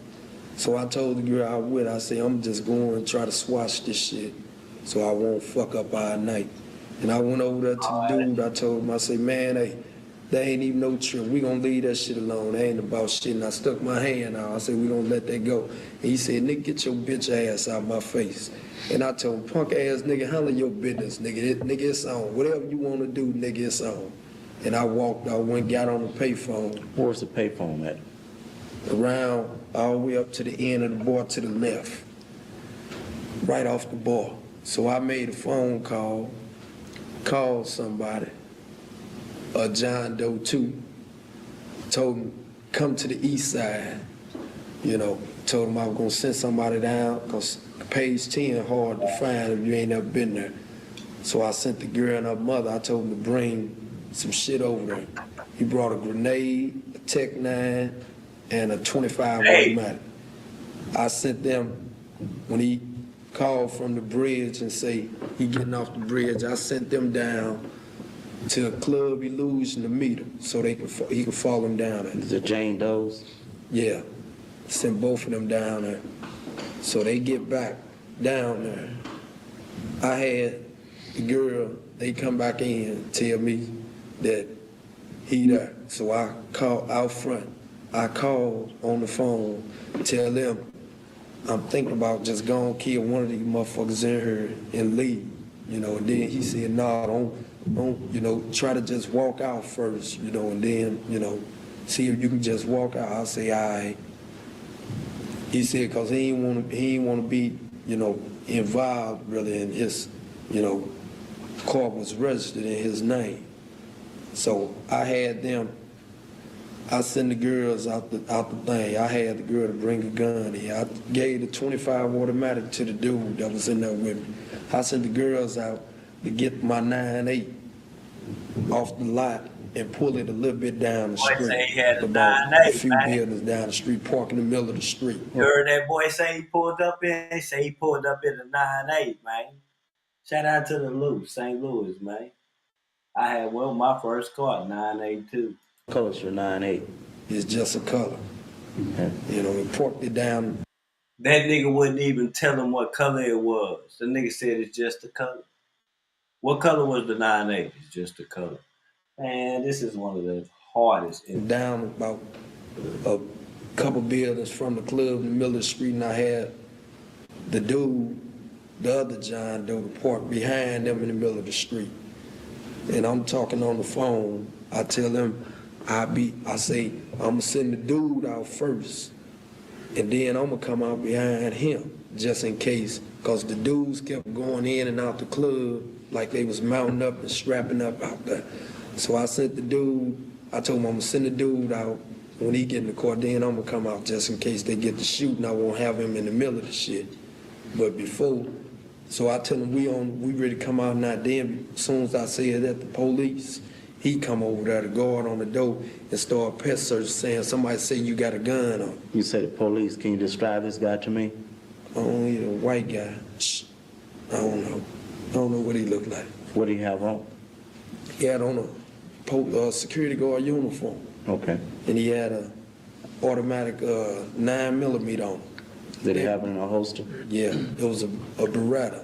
So I told the girl I was with, I said, I'm just going to try to squash this shit so I won't fuck up our night. And I went over there to the dude, I told him, I said, man, hey, there ain't even no trip. We gonna leave that shit alone. It ain't about shit. And I stuck my hand out. I said, we gonna let that go. And he said, nigga, get your bitch ass out my face. And I told him, punk ass nigga, handle your business, nigga. Nigga, it's on. Whatever you wanna do, nigga, it's on. And I walked out, went, got on the payphone. Where's the payphone at? Around, all the way up to the end of the bar to the left. Right off the bar. So I made a phone call, called somebody. John Doe 2, told him, come to the east side. You know, told him I was gonna send somebody down, because page 10 hard to find if you ain't never been there. So I sent the girl and her mother, I told him to bring some shit over there. He brought a grenade, a Tech 9, and a 25 automatic. I sent them, when he called from the bridge and say he getting off the bridge, I sent them down to a Club Illusion to meet him, so he could follow him down there. Is it Jane Doe's? Yeah, sent both of them down there. So they get back down there. I had the girl, they come back in and tell me that he there. So I called out front. I called on the phone, tell them I'm thinking about just going to kill one of these motherfuckers in here and leave. You know, and then he said, nah, don't, you know, try to just walk out first, you know, and then, you know, see if you can just walk out. I say, all right. He said, cause he ain't want to be, you know, involved really in his, you know, car was registered in his name. So I had them, I sent the girls out the thing. I had the girl to bring a gun here. I gave the 25 automatic to the dude that was in there with me. I sent the girls out to get my 9.8 off the lot and pull it a little bit down the street. Boy say he had a about 9.8, a few man. buildings down the street, park in the middle of the street. You heard that boy say he pulled up in? He say he pulled up in a 9.8, man. Shout out to the Louis, St. Louis, man. I had, well, my first car, 9.8 too. color's your 9.8? It's just a color. Okay. You know, he porked it down. That nigga wouldn't even tell him what color it was. The nigga said it's just a color. What color was the 9.8? It's just a color. Man, this is one of the hardest. Down about a couple buildings from the club in the middle of the street, and I had the dude, the other John Doe, parked behind them in the middle of the street. And I'm talking on the phone. I tell him, I say, I'm gonna send the dude out first, and then I'm gonna come out behind him, just in case, because the dudes kept going in and out the club like they was mounting up and strapping up out there. So I sent the dude, I told him I'm gonna send the dude out. When he get in the car, then I'm gonna come out just in case they get to shooting. I won't have him in the middle of the shit. But before, so I tell him we ready to come out now. Then as soon as I say it at the police, he come over there, the guard on the door, and start pest search, saying somebody say you got a gun on. You said the police. Can you describe this guy to me? Only a white guy. I don't know. I don't know what he looked like. What do you have on? He had on a security guard uniform. Okay. And he had a automatic 9mm on. Did he have it in a holster? Yeah, it was a Beretta.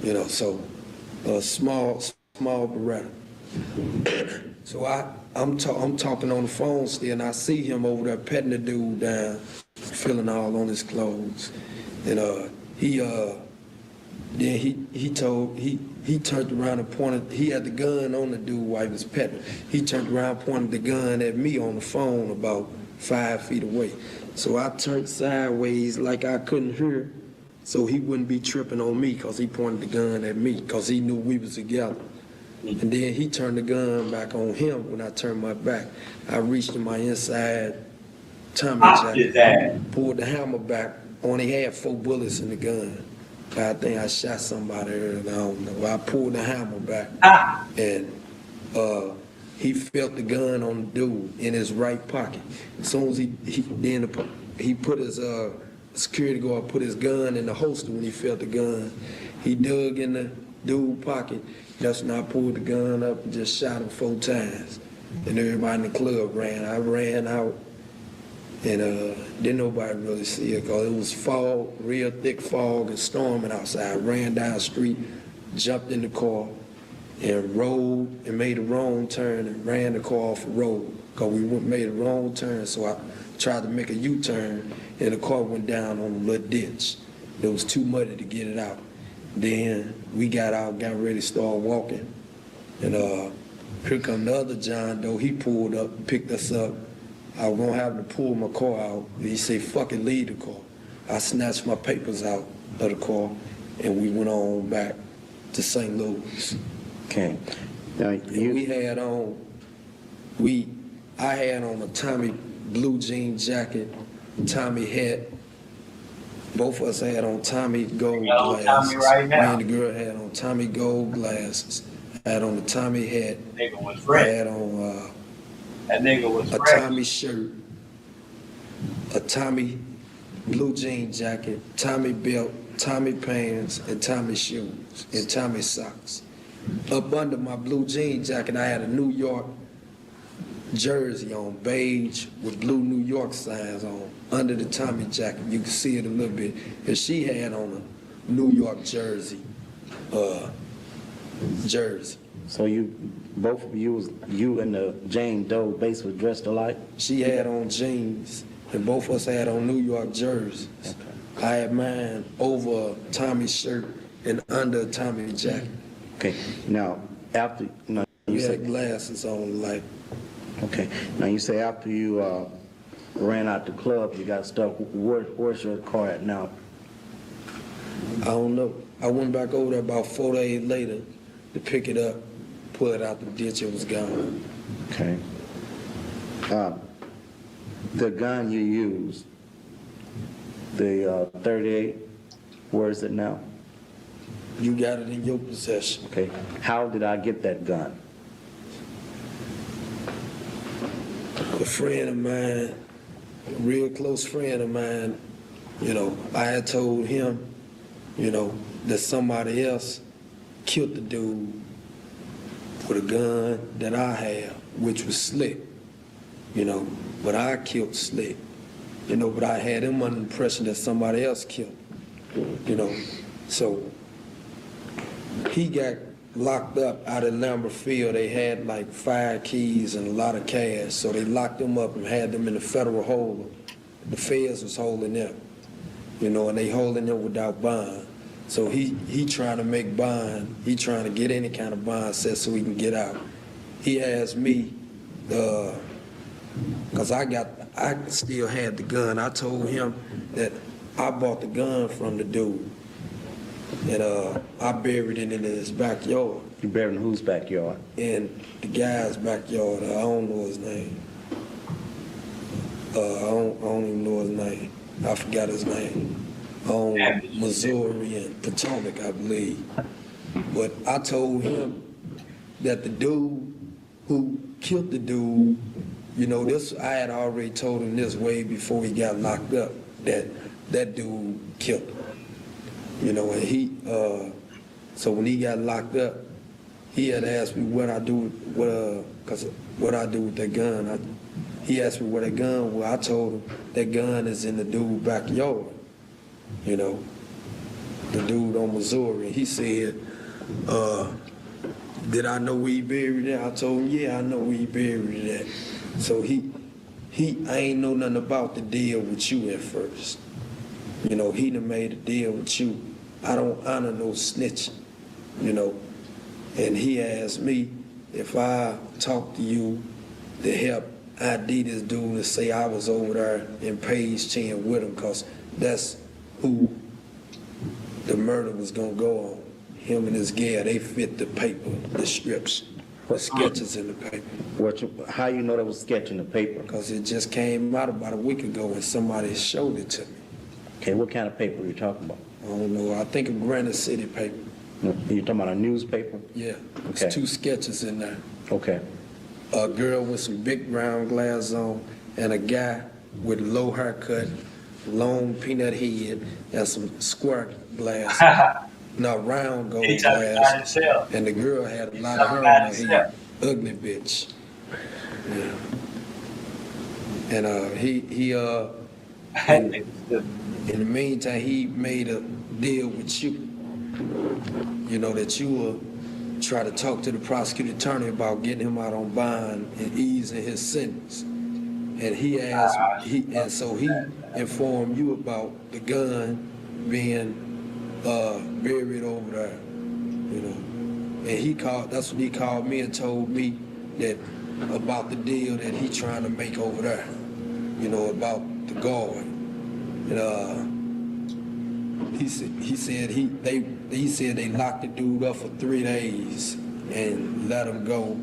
You know, so a small Beretta. So I'm talking on the phone still, and I see him over there petting the dude down, feeling all on his clothes, and then he turned around and pointed. He had the gun on the dude while he was petting. He turned around, pointed the gun at me on the phone about 5 feet away. So I turned sideways like I couldn't hear, so he wouldn't be tripping on me, because he pointed the gun at me, because he knew we was together. And then he turned the gun back on him when I turned my back. I reached in my inside Tommy jacket, pulled the hammer back. Only had 4 bullets in the gun. I think I shot somebody earlier, I don't know. I pulled the hammer back, and he felt the gun on the dude in his right pocket. As soon as he put his security guard put his gun in the holster when he felt the gun. He dug in the dude's pocket. That's when I pulled the gun up and just shot him 4 times. And everybody in the club ran. I ran out, and didn't nobody really see it, because it was fog, real thick fog and storming outside. I ran down the street, jumped in the car, and rode and made a wrong turn and ran the car off the road, because we made a wrong turn. So I tried to make a U-turn, and the car went down on a little ditch. It was too muddy to get it out. Then we got out, got ready to start walking, and here come the other John Doe. He pulled up, picked us up. I was gonna have to pull my car out. He said, "Fuck it, leave the car." I snatched my papers out of the car, and we went on back to St. Louis. Okay. Now I had on a Tommy blue jean jacket, Tommy hat. Both of us had on Tommy gold glasses. Right now. Me and the girl had on Tommy gold glasses. I had on a Tommy hat. Nigga was I ready. had on That nigga was a ready. Tommy shirt, a Tommy blue jean jacket, Tommy belt, Tommy pants, and Tommy shoes, and Tommy socks. Up under my blue jean jacket, I had a New York jersey on, beige with blue New York signs on. Under the Tommy jacket, you can see it a little bit. And she had on a New York jersey. So both of you and the Jane Doe basically dressed alike? She had on jeans, and both of us had on New York jerseys. Okay. I had mine over Tommy's shirt and under a Tommy jacket. Okay. Now, after you had glasses on, like. Okay. Now you say after you ran out the club, you got stuck. Where's your car at now? I don't know. I went back over there about 4 days later to pick it up, pull it out the ditch. It was gone. Okay. The gun you used, the 38, where is it now? You got it in your possession. Okay. How did I get that gun? A friend of mine, a real close friend of mine, I had told him, that somebody else killed the dude with a gun that I have, which was Slick. you know, but I killed Slick, you know, but I had him under the impression that somebody else killed, you know. So he got locked up out in Lambert Field. They had like 5 keys and a lot of cash, so they locked him up and had them in the federal hold. The feds was holding them, you know, and they holding them without bond. So he trying to make bond. He trying to get any kind of bond set so he can get out. He asked me, cause I still had the gun. I told him that I bought the gun from the dude, and I buried it in his backyard. You buried in whose backyard? In the guy's backyard. I don't know his name. I don't even know his name. I forgot his name. On Missouri and Potomac, I believe. But I told him that the dude who killed the dude, you know, this, I had already told him this way before he got locked up, that dude killed him. You know, and he, so when he got locked up, he had asked me what I do, what I do with that gun. He asked me where that gun was. I told him that gun is in the dude's backyard. You know, the dude on Missouri. He said, did I know where he buried it? I told him, yeah, I know where he buried it at. So I ain't know nothing about the deal with you at first. You know, he done made a deal with you. I don't honor no snitching, you know. And he asked me if I talk to you to help ID this dude and say I was over there in Page 10 with him, because that's who the murder was gonna go on. Him and his gal, they fit the paper description, the sketches in the paper. How you know that was sketch in the paper? Because it just came out about a week ago and somebody showed it to me. Okay, what kind of paper are you talking about? I don't know. I think a Granite City paper. You talking about a newspaper? Yeah. Okay. There's 2 sketches in there. Okay. A girl with some big round glasses on, and a guy with low haircut, long peanut head, and some square glasses. No, round gold glasses. And the girl had a lot of hair on her head. Ugly bitch. Yeah. And in the meantime, he made a deal with you. You know, that you will try to talk to the prosecuting attorney about getting him out on bond and easing his sentence. And he asked, so he informed you about the gun being buried over there, you know. And that's when he called me and told me that about the deal that he trying to make over there, you know, about the guard. And he said they locked the dude up for 3 days and let him go,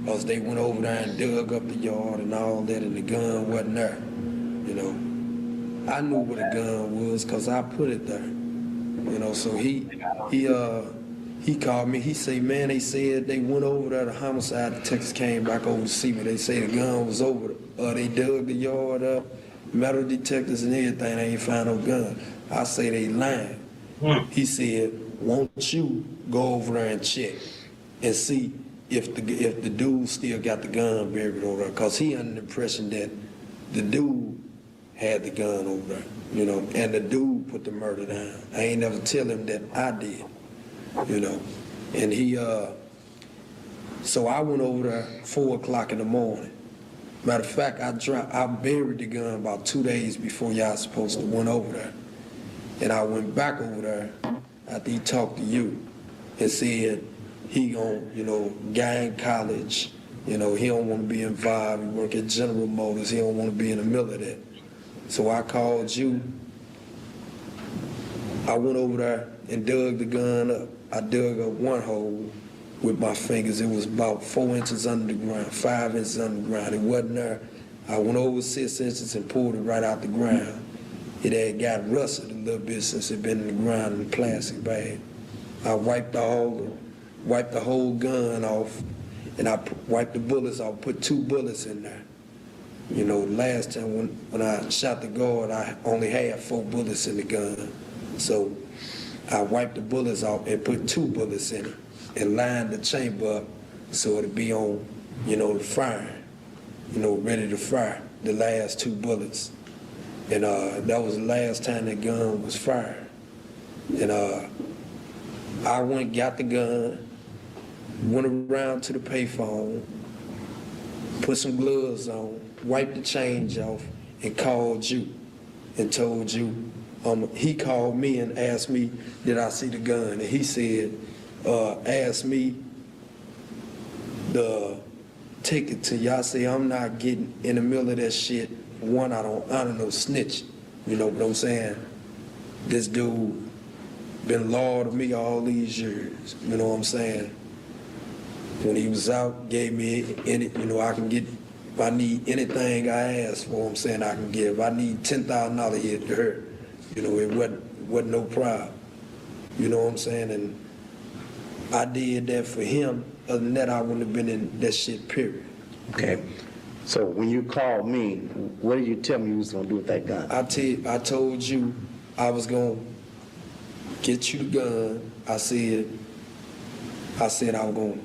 because they went over there and dug up the yard and all that, and the gun wasn't there. You know, I knew what a gun was because I put it there. You know, so he called me. He said, man, they said they went over there. The homicide detectives came back over to see me. They say the gun was over there. They dug the yard up, metal detectors and everything. They ain't found no gun. I say they lying. He said, won't you go over there and check and see if the dude still got the gun buried over there? Because he under the impression that the dude had the gun over there, you know, and the dude put the murder down. I ain't never tell him that I did, you know. And so I went over there 4 o'clock in the morning. Matter of fact, I buried the gun about 2 days before y'all supposed to went over there. And I went back over there after he talked to you and said he gon', you know, gang college, you know, he don't want to be involved. He work at General Motors. He don't want to be in the middle of that. So I called you. I went over there and dug the gun up. I dug up one hole with my fingers. It was about 4 inches under the ground, 5 inches under the ground. It wasn't there. I went over 6 inches and pulled it right out the ground. It had got rusted a little bit since it been in the ground in a plastic bag. I wiped the whole gun off, and I wiped the bullets off, put 2 bullets in there. You know, last time when I shot the guard, I only had 4 bullets in the gun. So I wiped the bullets off and put 2 bullets in it and lined the chamber up so it'd be on, you know, the fire. ready to fire the last 2 bullets. And that was the last time that gun was fired. And I went and got the gun, went around to the payphone, put some gloves on, wiped the change off, and called you and told you. He called me and asked me, did I see the gun? And he said, asked me to take it to you. I say, I'm not getting in the middle of that shit. One, I don't know snitch. You know what I'm saying? This dude been loyal to me all these years. You know what I'm saying? When he was out, gave me any, I can get, if I need anything I ask for, I'm saying I can get. If I need $10,000 here to her, it wasn't no problem. You know what I'm saying? And I did that for him. Other than that, I wouldn't have been in that shit, period. Okay. So when you called me, what did you tell me you was gonna do with that gun? I told you I was gonna get you the gun. I said I was gonna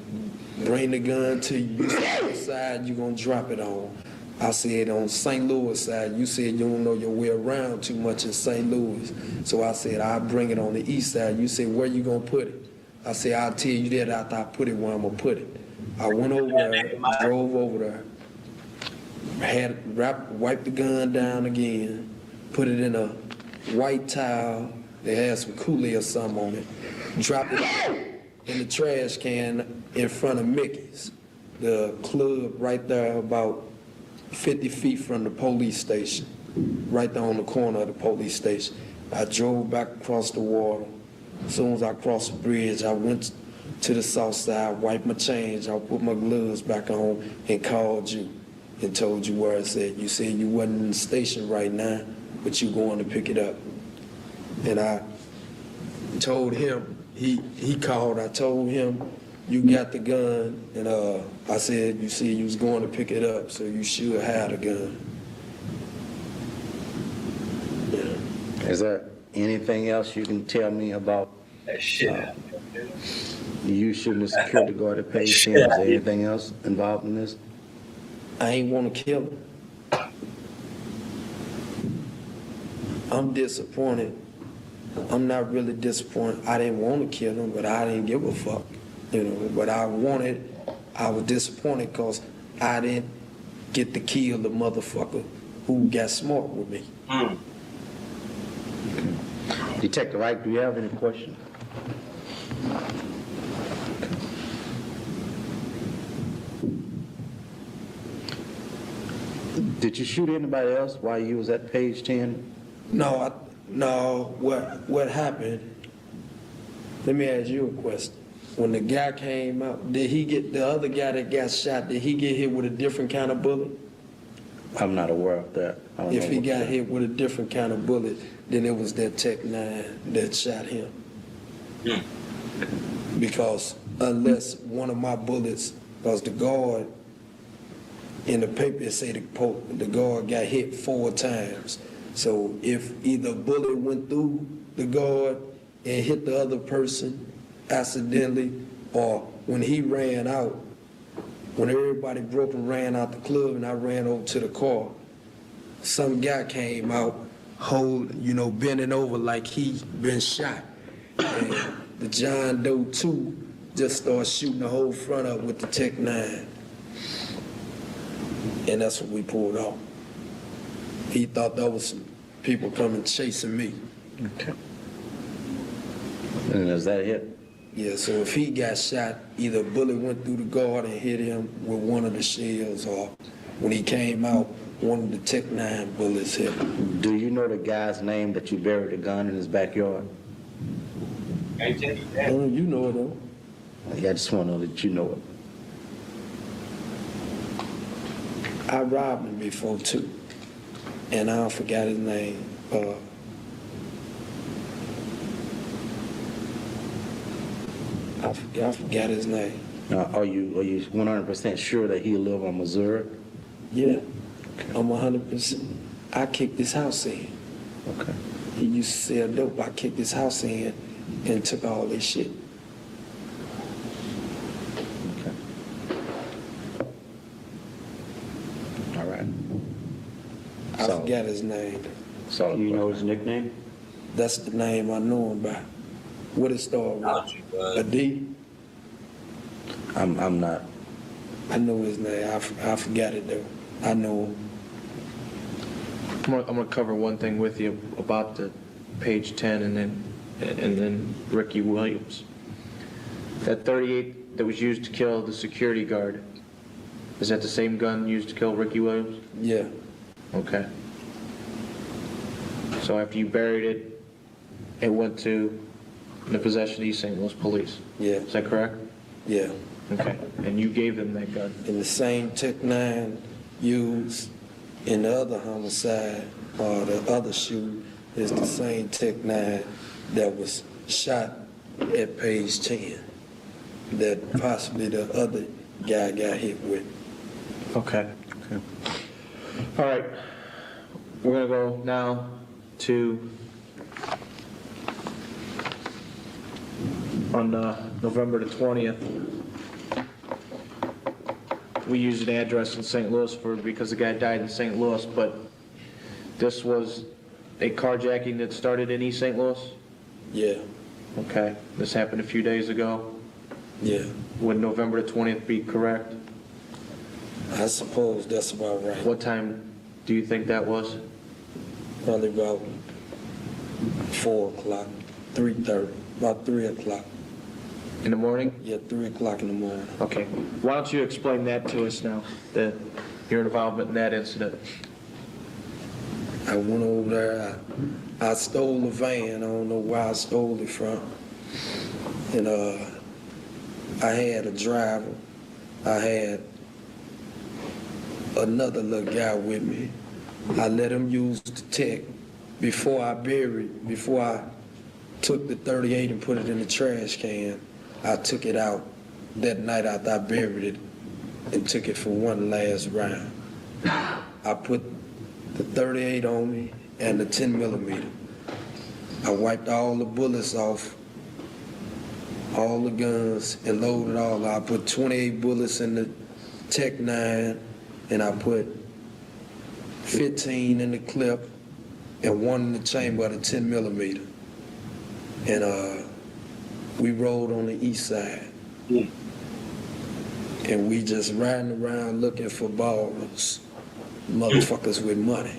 bring the gun to you. You said on the side, you gonna drop it on. I said on St. Louis side, you said you don't know your way around too much in St. Louis. So I said I'll bring it on the east side. You said where you gonna put it? I said I'll tell you that after I put it where I'm gonna put it. I went over there, drove over there, wiped the gun down again, put it in a white towel. They had some Kool-Aid or something on it. Dropped it in the trash can in front of Mickey's, the club right there about 50 feet from the police station, right there on the corner of the police station. I drove back across the water. As soon as I crossed the bridge, I went to the south side, wiped my change, I put my gloves back on and called you and told you where it's at. You said you wasn't in the station right now, but you going to pick it up. And I told him, he called, I told him, you got the gun, and I said, you said you was going to pick it up, so you should have the gun. Yeah. Is there anything else you can tell me about that shit? You shooting the security guard at Page 10? Is there anything else involved in this? I ain't want to kill him. I'm disappointed. I'm not really disappointed. I didn't want to kill him, but I didn't give a fuck. But I was disappointed because I didn't get to kill the motherfucker who got smart with me. Detective Wright, do you have any questions? Did you shoot anybody else while you was at Page 10? No. What happened? Let me ask you a question. When the guy came out, did he get the other guy that got shot? Did he get hit with a different kind of bullet? I'm not aware of that. If he got hit with a different kind of bullet, then it was that Tech 9 that shot him. Because unless one of my bullets, because the guard in the paper it say the guard got hit 4 times. So if either a bullet went through the guard and hit the other person accidentally, or when he ran out, when everybody broke and ran out the club and I ran over to the car, some guy came out, bending over like he been shot. And the John Doe 2 just started shooting the whole front up with the Tech 9. And that's what we pulled off. He thought that was some people coming chasing me. Okay. And is that it? Yeah, so if he got shot, either a bullet went through the guard and hit him with one of the shells, or when he came out, one of the Tech 9 bullets hit him. Do you know the guy's name that you buried the gun in his backyard? You know it, though. I just want to know that you know it. I robbed him before, too. And I forgot his name. I forgot his name. Now, are you 100% sure that he lived on Missouri? Yeah, I'm 100%. I kicked his house in. Okay. He used to sell dope. I kicked his house in and took all this shit. Okay. forgot his name. So you know his nickname? That's the name I know him by. What it start with? A D? I'm not. I know his name. I forgot it though. I know him. I'm gonna cover one thing with you about the page 10 and then Ricky Williams. That 38 that was used to kill the security guard, is that the same gun used to kill Ricky Williams? Yeah. Okay. So after you buried it, it went to the possession of East St. Louis police? Yeah. Is that correct? Yeah. Okay. And you gave them that gun? And the same Tech-9 used in the other homicide or the other shooting is the same Tech-9 that was shot at page 10 that possibly the other guy got hit with. Okay. All right. We're going to go now to on November the 20th. We used an address in St. Louis because the guy died in St. Louis, but this was a carjacking that started in East St. Louis? Yeah. Okay. This happened a few days ago? Yeah. Would November the 20th be correct? I suppose that's about right. What time do you think that was? Probably about 4 o'clock, 3:30, about 3 o'clock. In the morning? Yeah, 3 o'clock in the morning. Okay. Why don't you explain that to us now, your involvement in that incident? I went over there, I stole a van, I don't know where I stole it from. And I had a driver, I had another little guy with me. I let him use the tech before I took the 38 and put it in the trash can. I took it out that night after I buried it and took it for one last round. I put the 38 on me and the 10 millimeter. I wiped all the bullets off, all the guns, and loaded all. I put 28 bullets in the Tech-9 and I put 15 in the clip and 1 in the chamber of the 10 millimeter. And we rode on the east side. And we just riding around looking for ballers, motherfuckers with money.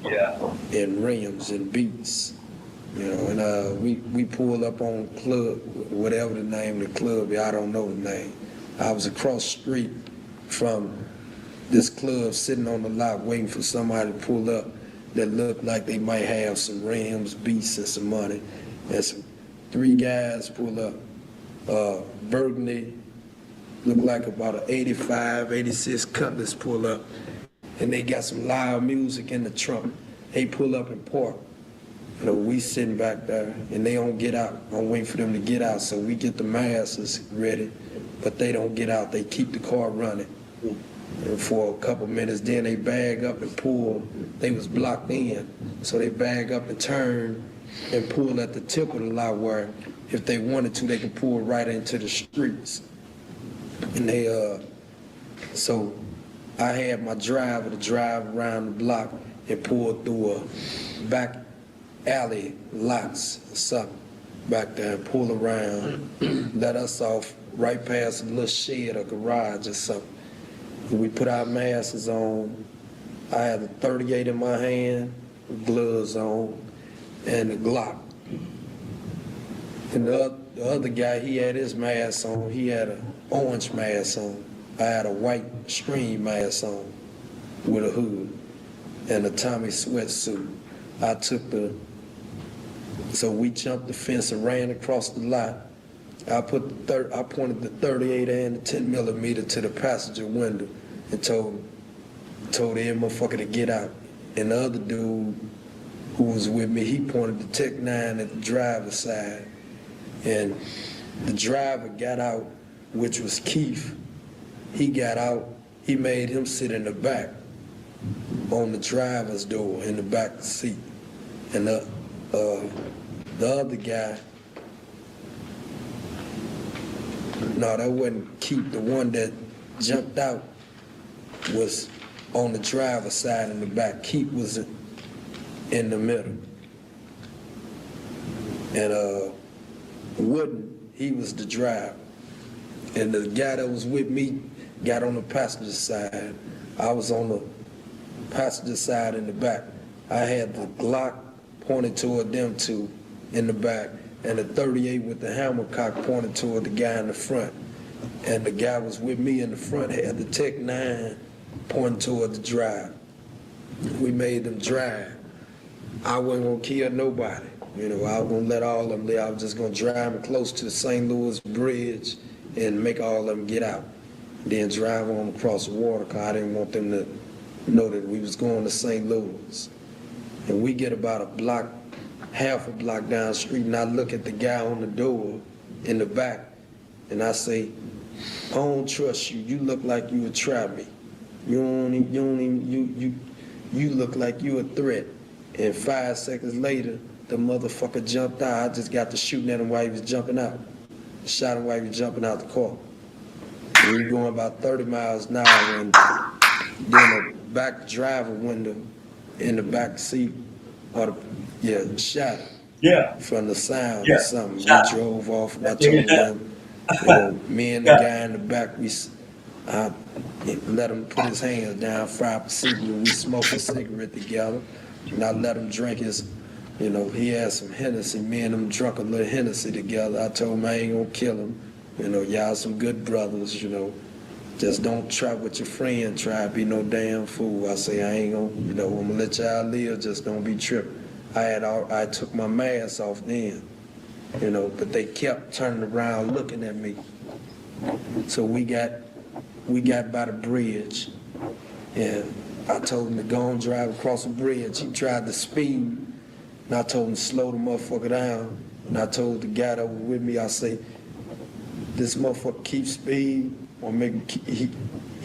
Yeah. And rims and beats. You know, and we pulled up on club, whatever the name of the club is, I don't know the name. I was across the street from this club sitting on the lot waiting for somebody to pull up that looked like they might have some rims, beats, and some money. And some 3 guys pull up. Burgundy, looked like about an 85, 86 Cutlass pull up. And they got some loud music in the trunk. They pull up and park. You know, we sitting back there and they don't get out. I'm waiting for them to get out, so we get the masses ready, but they don't get out. They keep the car running. And for a couple minutes, then they bag up and pull. They was blocked in, so they bag up and turn and pull at the tip of the lot where if they wanted to, they could pull right into the streets. And they, so I had my driver to drive around the block and pull through a back alley lots or something back there and pull around, let us off right past a little shed or garage or something. And we put our masks on. I had the 38 in my hand, gloves on, and the Glock. And the other guy, he had his mask on. He had an orange mask on. I had a white screen mask on with a hood and a Tommy sweatsuit. I took so we jumped the fence and ran across the lot. I pointed the 38 and the 10 millimeter to the passenger window and told every motherfucker to get out. And the other dude who was with me, he pointed the Tech-9 at the driver's side. And the driver got out, which was Keith. He got out, he made him sit in the back on the driver's door in the back seat. And the other guy, no, that wasn't Keith. The one that jumped out was on the driver's side in the back. Keith was in the middle. And Wooden, he was the driver. And the guy that was with me got on the passenger side. I was on the passenger side in the back. I had the Glock pointed toward them two in the back, and the 38 with the hammer cock pointed toward the guy in the front. And the guy was with me in the front, had the Tech 9 pointing toward the drive. We made them drive. I wasn't gonna kill nobody. You know, I was gonna let all of them live. I was just gonna drive them close to the St. Louis Bridge and make all of them get out. Then drive on across the water, because I didn't want them to know that we was going to St. Louis. And we get about a block, half a block down the street, and I look at the guy on the door in the back, and I say, I don't trust you. You look like you would try me. You look like you a threat. And 5 seconds later, the motherfucker jumped out. I just got to shooting at him while he was jumping out. Shot him while he was jumping out the car. We were going about 30 miles an hour, and then the back driver window in the back seat, shot him. Yeah. From the sound Yeah. or something. Shot. We drove off, and I told him, me and the guy in the back, I let him put his hands down, fry up a cigarette. We smoked a cigarette together, and I let him drink his, he had some Hennessy. Me and him drunk a little Hennessy together. I told him I ain't gonna kill him. Y'all some good brothers, Just don't try with your friend, try to be no damn fool. I say I ain't gonna, I'm gonna let y'all live, just don't be tripping. I took my mask off then, but they kept turning around looking at me. So we got by the bridge, and I told him to go and drive across the bridge. He tried to speed, and I told him to slow the motherfucker down. And I told the guy that was with me, I say, this motherfucker keep speed, or he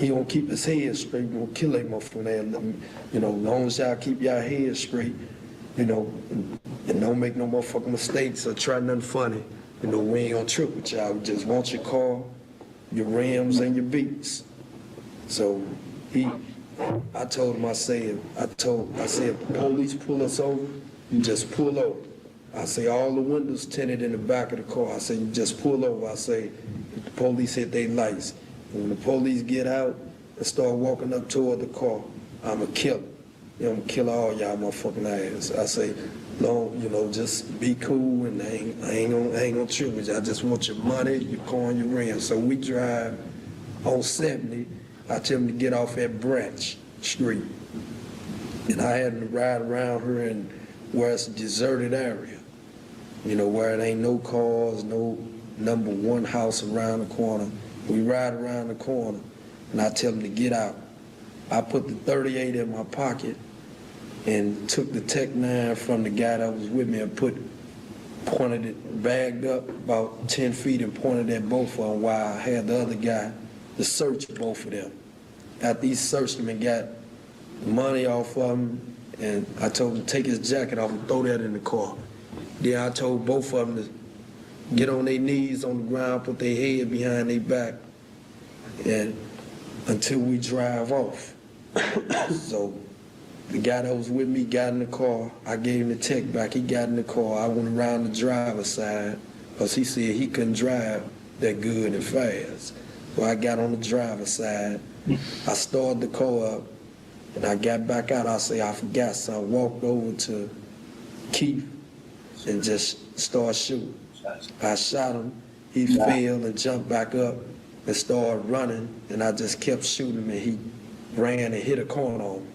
gonna keep his head straight, we gonna kill that motherfucker. As long as y'all keep y'all head straight, and don't make no motherfucking mistakes or try nothing funny. We ain't gonna trip with y'all. We just want your car, your rims, and your beats. So I told him, I said, if the police pull us over, you just pull over. I say, all the windows tinted in the back of the car. I say, you just pull over. I say, if the police hit their lights. And when the police get out and start walking up toward the car, I'm a killer. I'm gonna kill all y'all motherfucking ass. I say, no, just be cool, and I ain't gonna trip with you. I just want your money, your car, and your rims. So we drive on 70. I tell him to get off at Branch Street. And I had to ride around here and where it's a deserted area, where it ain't no cars, no number one house around the corner. We ride around the corner, and I tell him to get out. I put the 38 in my pocket and took the Tech 9 from the guy that was with me and pointed it, bagged up about 10 feet and pointed at both of them while I had the other guy to search both of them. After he searched them and got money off of them, and I told him to take his jacket off and throw that in the car. Then I told both of them to get on their knees on the ground, put their head behind their back, and until we drive off. So the guy that was with me got in the car. I gave him the tech back. He got in the car. I went around the driver's side because he said he couldn't drive that good and fast. So I got on the driver's side. I started the car up. And I got back out, I say, I forgot, so I walked over to Keith and just started shooting. I shot him, he fell and jumped back up and started running, and I just kept shooting him, and he ran and hit a corner on me.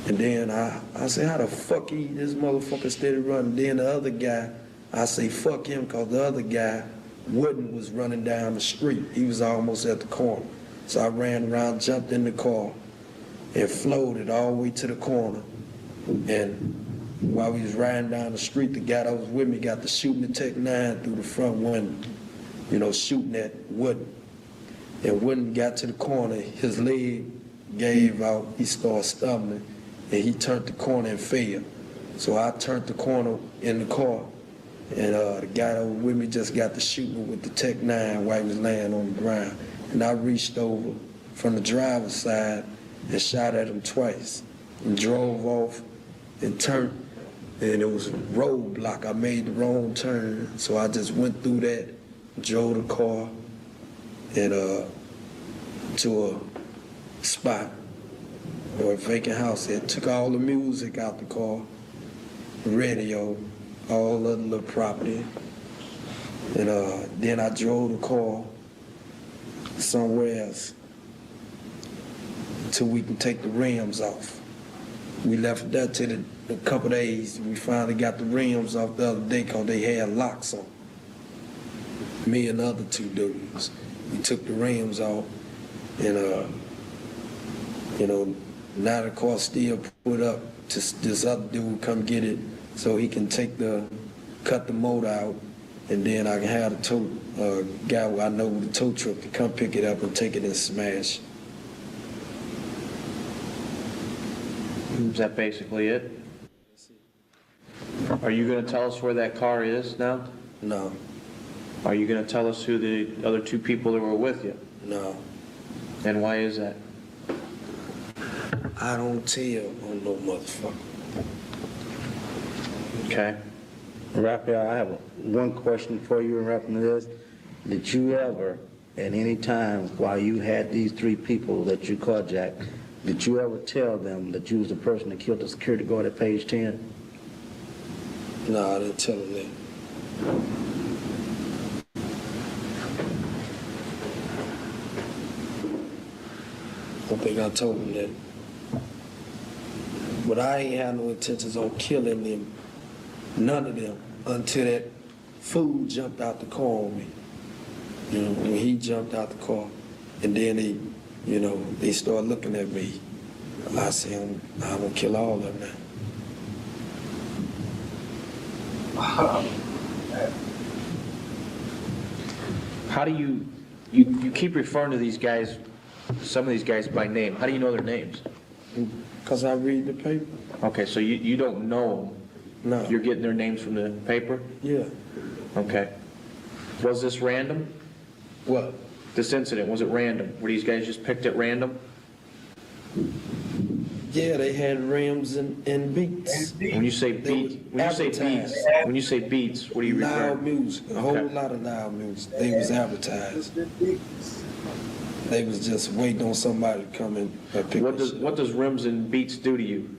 And then I say, how the fuck this motherfucker steady running? Then the other guy, I say, fuck him, because the other guy, Wooden, was running down the street. He was almost at the corner. So I ran around, jumped in the car, and floated all the way to the corner. And while we was riding down the street, the guy that was with me got to shooting the Tech 9 through the front window, shooting at Wooden. And Wooden got to the corner, his leg gave out, he started stumbling, and he turned the corner and fell. So I turned the corner in the car, and the guy that was with me just got to shooting with the Tech 9 while he was laying on the ground. And I reached over from the driver's side and shot at him twice and drove off and turned, and it was a roadblock. I made the wrong turn, so I just went through that, drove the car, and to a spot or a vacant house. It took all the music out the car, radio, all other little property, and then I drove the car somewhere else till we can take the rims off. We left that till a couple days. We finally got the rims off the other day because they had locks on. Me and the other two dudes. We took the rims off, and now the car still put up to this other dude come get it so he can cut the motor out, and then I can have the tow guy who I know with the tow truck to come pick it up and take it and smash. Is that basically it? Are you going to tell us where that car is now? No. Are you going to tell us who the other two people that were with you? No. And why is that? I don't tell on no motherfucker. Okay. Raphael, I have one question for you in reference to this. Did you ever, at any time while you had these three people that you carjacked, did you ever tell them that you was the person that killed the security guard at page 10? No, I didn't tell them that. I don't think I told them that. But I ain't had no intentions on killing them, none of them, until that fool jumped out the car on me. You know, when he jumped out the car, and then they started looking at me. I said, I'm gonna kill all of them now. How do you keep referring to these guys, some of these guys by name? How do you know their names? Because I read the paper. Okay, so you don't know them? No. You're getting their names from the paper? Yeah. Okay. Was this random? What? This incident, was it random? Were these guys just picked at random? Yeah, they had rims and beats. When you say beats, what are you referring? Loud music, a whole lot of loud music. They was advertised. They was just waiting on somebody to come in and pick What does rims and beats do to you?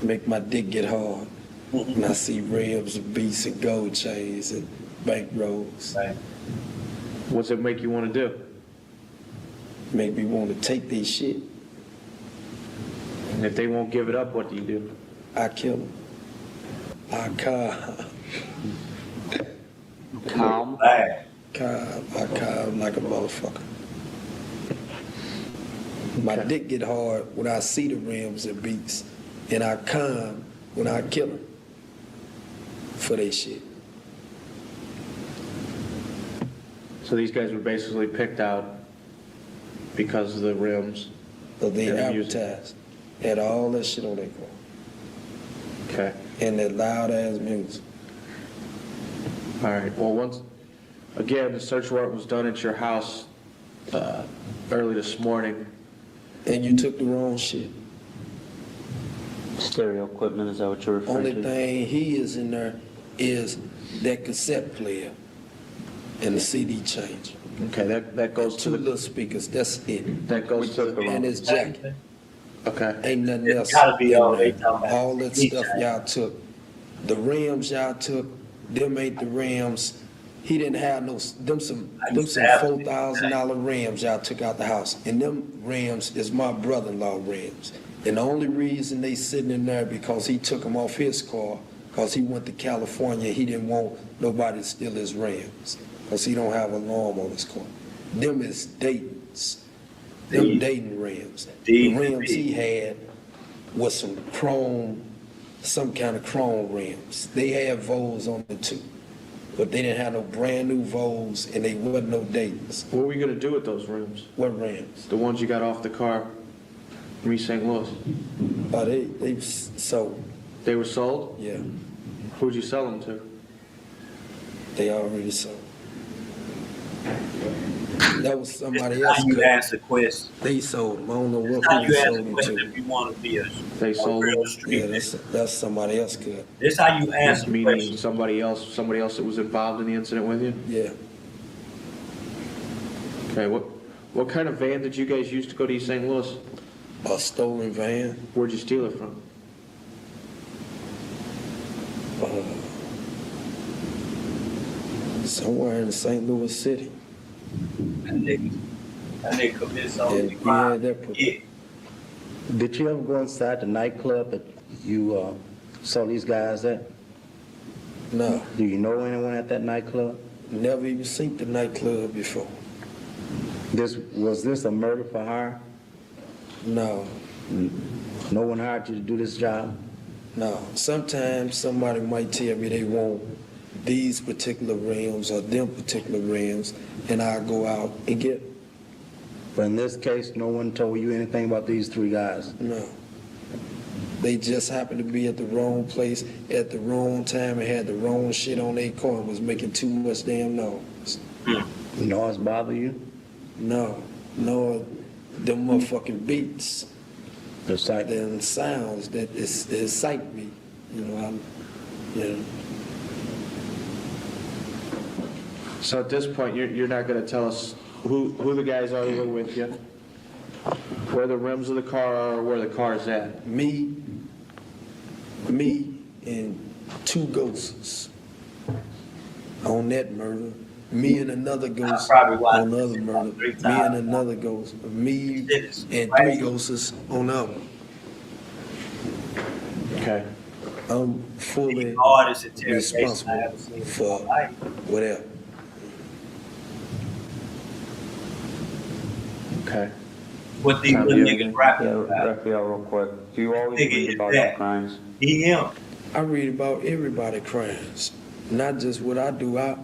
Make my dick get hard. When I see rims and beats and gold chains and bank rolls. What's it make you want to do? Make me want to take their shit. And if they won't give it up, what do you do? I kill them. I calm. I calm like a motherfucker. My dick get hard when I see the rims and beats, and I calm when I kill them for their shit. So these guys were basically picked out because of the rims. So they advertised. Had all that shit on their car. Okay. And that loud ass music. All right. Well, again, the search warrant was done at your house early this morning. And you took the wrong shit. Stereo equipment, is that what you're referring to? Only thing he is in there is that cassette player and the CD changer. Okay, that goes to the little speakers. That's it. That goes to the and his jacket. Okay. Ain't nothing else. Gotta be all that stuff y'all took. The rims y'all took, them ain't the rims. He didn't have them some $4,000 rims y'all took out the house. And them rims is my brother-in-law rims. And the only reason they sitting in there because he took them off his car, because he went to California, he didn't want nobody to steal his rims. Because he don't have an alarm on his car. Them is Dayton's. Them Dayton rims. The rims he had was some kind of chrome rims. They had Vols on them too. But they didn't have no brand new Vols and they wasn't no Dayton's. What were you going to do with those rims? What rims? The ones you got off the car from East St. Louis. Oh, they sold. They were sold? Yeah. Who'd you sell them to? They already sold. That was somebody This else. how you answer questions. They sold them. I don't know what This how who you sold answer them questions to. if you want to be a They sold real them. street Yeah, nigga. that's somebody else cut. This how you answer Meaning questions. somebody else that was involved in the incident with you? Yeah. Okay, what kind of van did you guys use to go to East St. Louis? A stolen van. Where'd you steal it from? Somewhere in St. Louis City. That nigga commit so many Yeah, crimes. yeah, Did you ever go inside the nightclub that you saw these guys at? No. Do you know anyone at that nightclub? Never even seen the nightclub before. Was this a murder for hire? No. No one hired you to do this job? No. Sometimes somebody might tell me they want these particular rims or them particular rims, and I go out and get them. But in this case, no one told you anything about these three guys? No. They just happened to be at the wrong place at the wrong time and had the wrong shit on their car and was making too much damn noise. Noise bother you? No. No, them motherfucking beats. Them sounds that excite me. You know, So at this point, you're not going to tell us who the guys are that were with you, where the rims of the car are, or where the car's at? Me and two ghosts on that murder. Me and another ghost on the other murder. Me and another ghost. Me and three ghosts on the other. Okay. I'm fully responsible for whatever. Okay. What these little niggas rapping about. Raphael, real quick. Do you always Nigga read is about that. your crimes? Him. I read about everybody's crimes. Not just what I do. I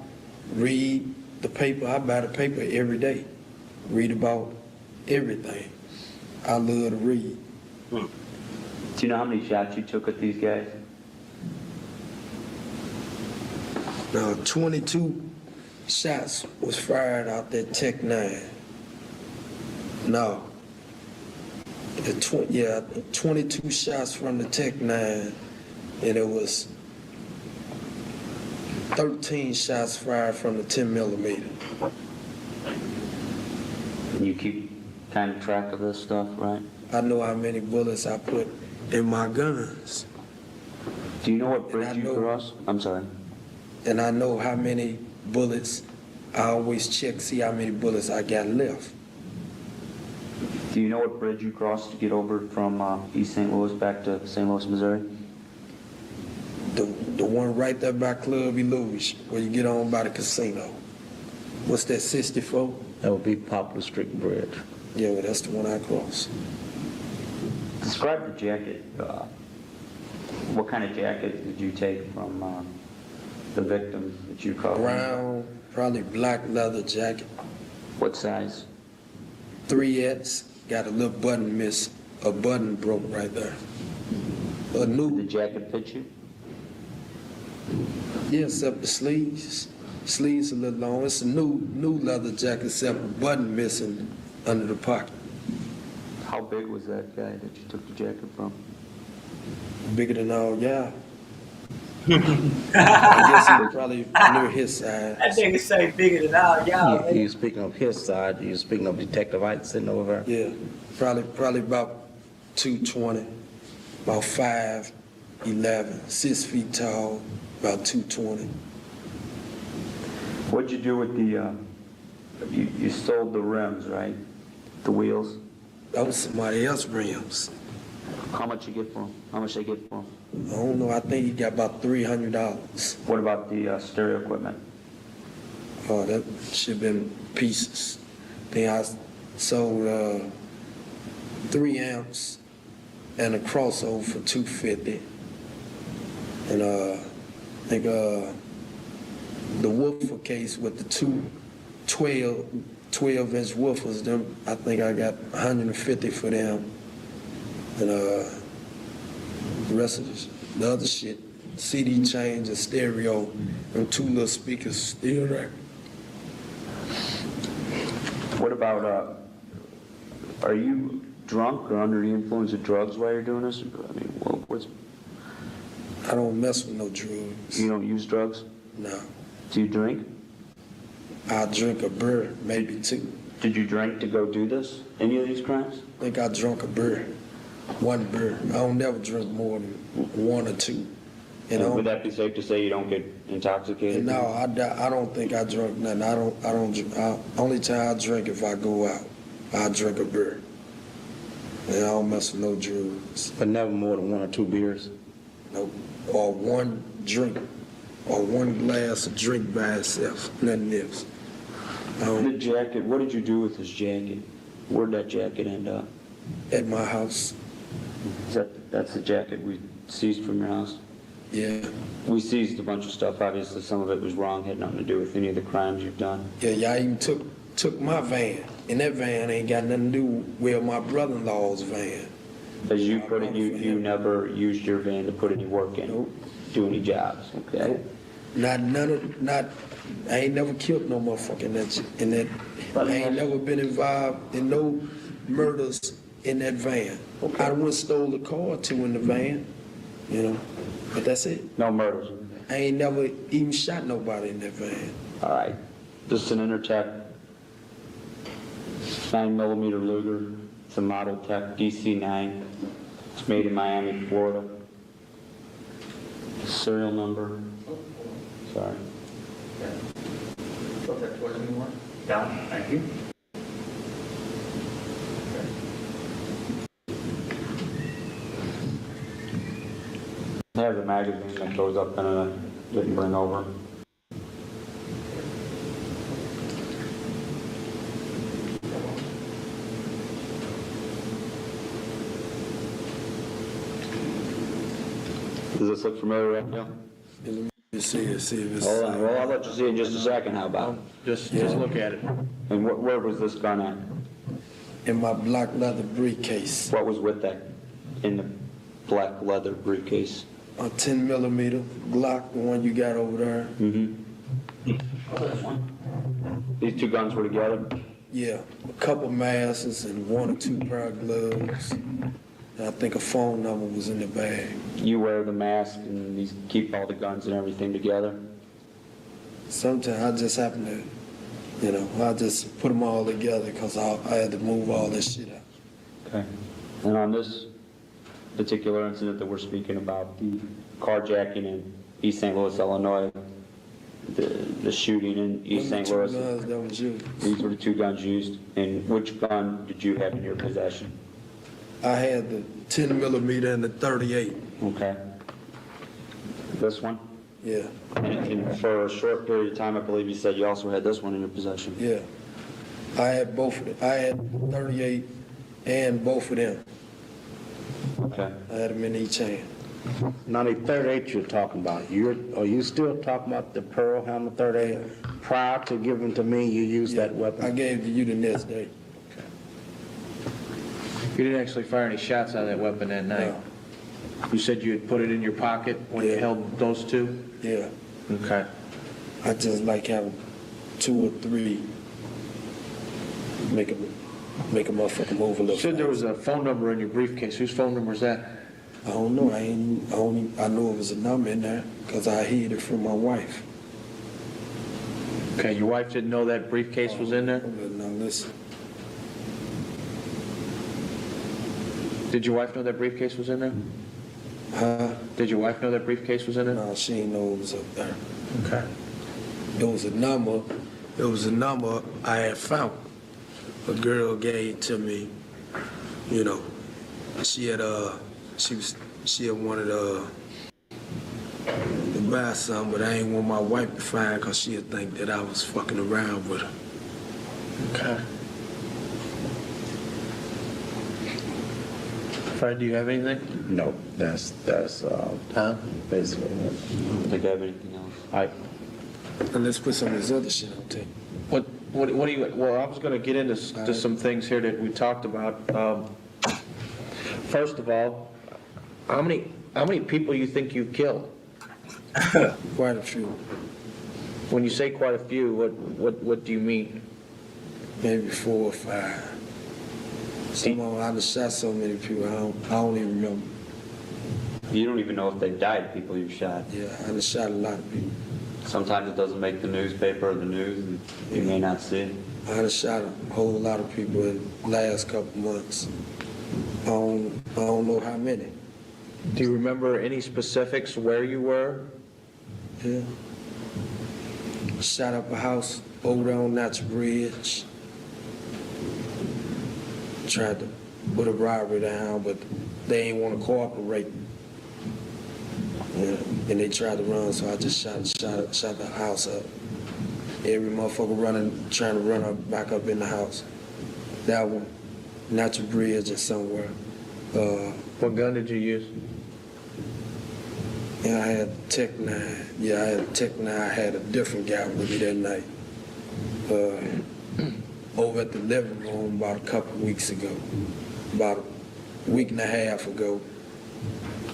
read the paper. I buy the paper every day. Read about everything. I love to read. Do you know how many shots you took at these guys? Now, 22 shots was fired out that Tech 9. No. 22 shots from the Tech 9, and it was 13 shots fired from the 10 millimeter. You keep kind of track of this stuff, right? I know how many bullets I put in my guns. Do you know what bridge you crossed? I'm sorry. And I know how many bullets. I always check, see how many bullets I got left. Do you know what bridge you crossed to get over from East St. Louis back to St. Louis, Missouri? The one right there by Club Illusion, where you get on by the casino. What's that, 64? That would be Poplar Street Bridge. Yeah, well, that's the one I crossed. Describe the jacket. What kind of jacket did you take from the victim that you caught? Brown, probably black leather jacket. What size? 3X. Got a little button miss. A button broke right there. A new. Did the jacket fit you? Yeah, except the sleeves. Sleeves a little long. It's a new leather jacket, except a button missing under the pocket. How big was that guy that you took the jacket from? Bigger than all y'all. I guess he was probably near his side. That nigga say bigger than all y'all. You speaking of his side, you speaking of Detective White sitting over there? Yeah, probably about 220, about 5'11", 6 feet tall, about 220. What'd you do with the, you stole the rims, right? The wheels? That was somebody else's rims. How much you get for them? How much they get for them? I don't know, I think he got about $300. What about the stereo equipment? Oh, that should have been pieces. Then I sold 3 amps and a crossover for $250. And I think the woofer case with the two 12-inch woofers, them I think I got $150 for them. And the rest of the other shit, CD change, a stereo, and 2 little speakers still there. What about, are you drunk or under the influence of drugs while you're doing this? I mean, what's... I don't mess with no drugs. You don't use drugs? No. Do you drink? I drink a beer, maybe 2. Did you drink to go do this? Any of these crimes? I think I drunk a beer. 1 beer. I don't never drink more than 1 or 2. Would that be safe to say you don't get intoxicated? No, I don't think I drunk nothing. I don't. Only time I drink if I go out, I drink a beer. And I don't mess with no drugs. But never more than 1 or 2 beers? Nope. Or 1 drink. Or 1 glass of drink by itself. Nothing else. The jacket, what did you do with this jacket? Where'd that jacket end up? At my house. That's the jacket we seized from your house? Yeah. We seized a bunch of stuff. Obviously, some of it was wrong, had nothing to do with any of the crimes you've done. Yeah, y'all even took my van. And that van ain't got nothing to do with my brother-in-law's van. As you put it, you never used your van to put any work in? Nope. Do any jobs, okay? Nope. I ain't never killed no motherfucker in that. I ain't never been involved in no murders in that van. Okay. I went stole a car or 2 in the van, you know, but that's it. No murders? I ain't never even shot nobody in that van. All right. This is an Intertech 9mm Luger. It's a Model Tech DC-9. It's made in Miami, Florida. Serial number. Sorry. Down. Thank you. I have the magazine that goes up and I didn't bring over. Does this look familiar right now? Let me see if it's... Hold on, well, I'll let you see it in just a second, how about? Just look at it. And where was this gun at? In my black leather briefcase. What was with that in the black leather briefcase? A 10mm Glock, the one you got over there. Mm-hmm. These 2 guns were together? Yeah, a couple masks and 1 or 2 pair of gloves. And I think a phone number was in the bag. You wear the mask and these keep all the guns and everything together? Sometimes I just happen to, you know, I just put them all together because I had to move all this shit out. Okay. And on this particular incident that we're speaking about, the carjacking in East St. Louis, Illinois, the shooting in East St. Louis. Guns that was used. These were the 2 guns used. And which gun did you have in your possession? I had the 10mm and the 38. Okay. This one? Yeah. And for a short period of time, I believe you said you also had this one in your possession. Yeah. I had both of them. I had 38 and both of them. Okay. I had them in each hand. Now the 38 you're talking about, are you still talking about the Pearl Hammer 38? Prior to giving to me, you used that weapon? I gave it to you the next day. You didn't actually fire any shots out of that weapon that night? No. You said you had put it in your pocket when you held those 2? Yeah. Okay. I just like having 2 or 3 make a motherfucker move a little. You said there was a phone number in your briefcase. Whose phone number is that? I don't know. I know it was a number in there because I hid it from my wife. Okay, your wife didn't know that briefcase was in there? No, listen. Did your wife know that briefcase was in there? Huh? Did your wife know that briefcase was in there? No, she didn't know it was up there. Okay. It was a number. It was a number I had found. A girl gave to me. You know, she had wanted to buy something, but I ain't want my wife to find because she'd think that I was fucking around with her. Okay. Fred, do you have anything? No, that's basically it. Think I have anything else? All right. And let's put some of this other shit on tape. What do you, well, I was going to get into some things here that we talked about. First of all, how many people you think you've killed? Quite a few. When you say quite a few, what do you mean? Maybe 4 or 5. Some of them, I just shot so many people, I don't even remember. You don't even know if they died, people you shot. Yeah, I just shot a lot of people. Sometimes it doesn't make the newspaper or the news, and you may not see it. I just shot a whole lot of people in the last couple months. I don't know how many. Do you remember any specifics where you were? Yeah. Shot up a house over there on Natural Bridge. Tried to put a robbery down, but they ain't want to cooperate. Yeah. And they tried to run, so I just shot the house up. Every motherfucker trying to run up, back up in the house. That one, Natural Bridge or somewhere. What gun did you use? Yeah, I had Tech 9. Yeah, I had Tech 9. I had a different guy with me that night. Over at the living room about a couple of weeks ago. About a week and a half ago.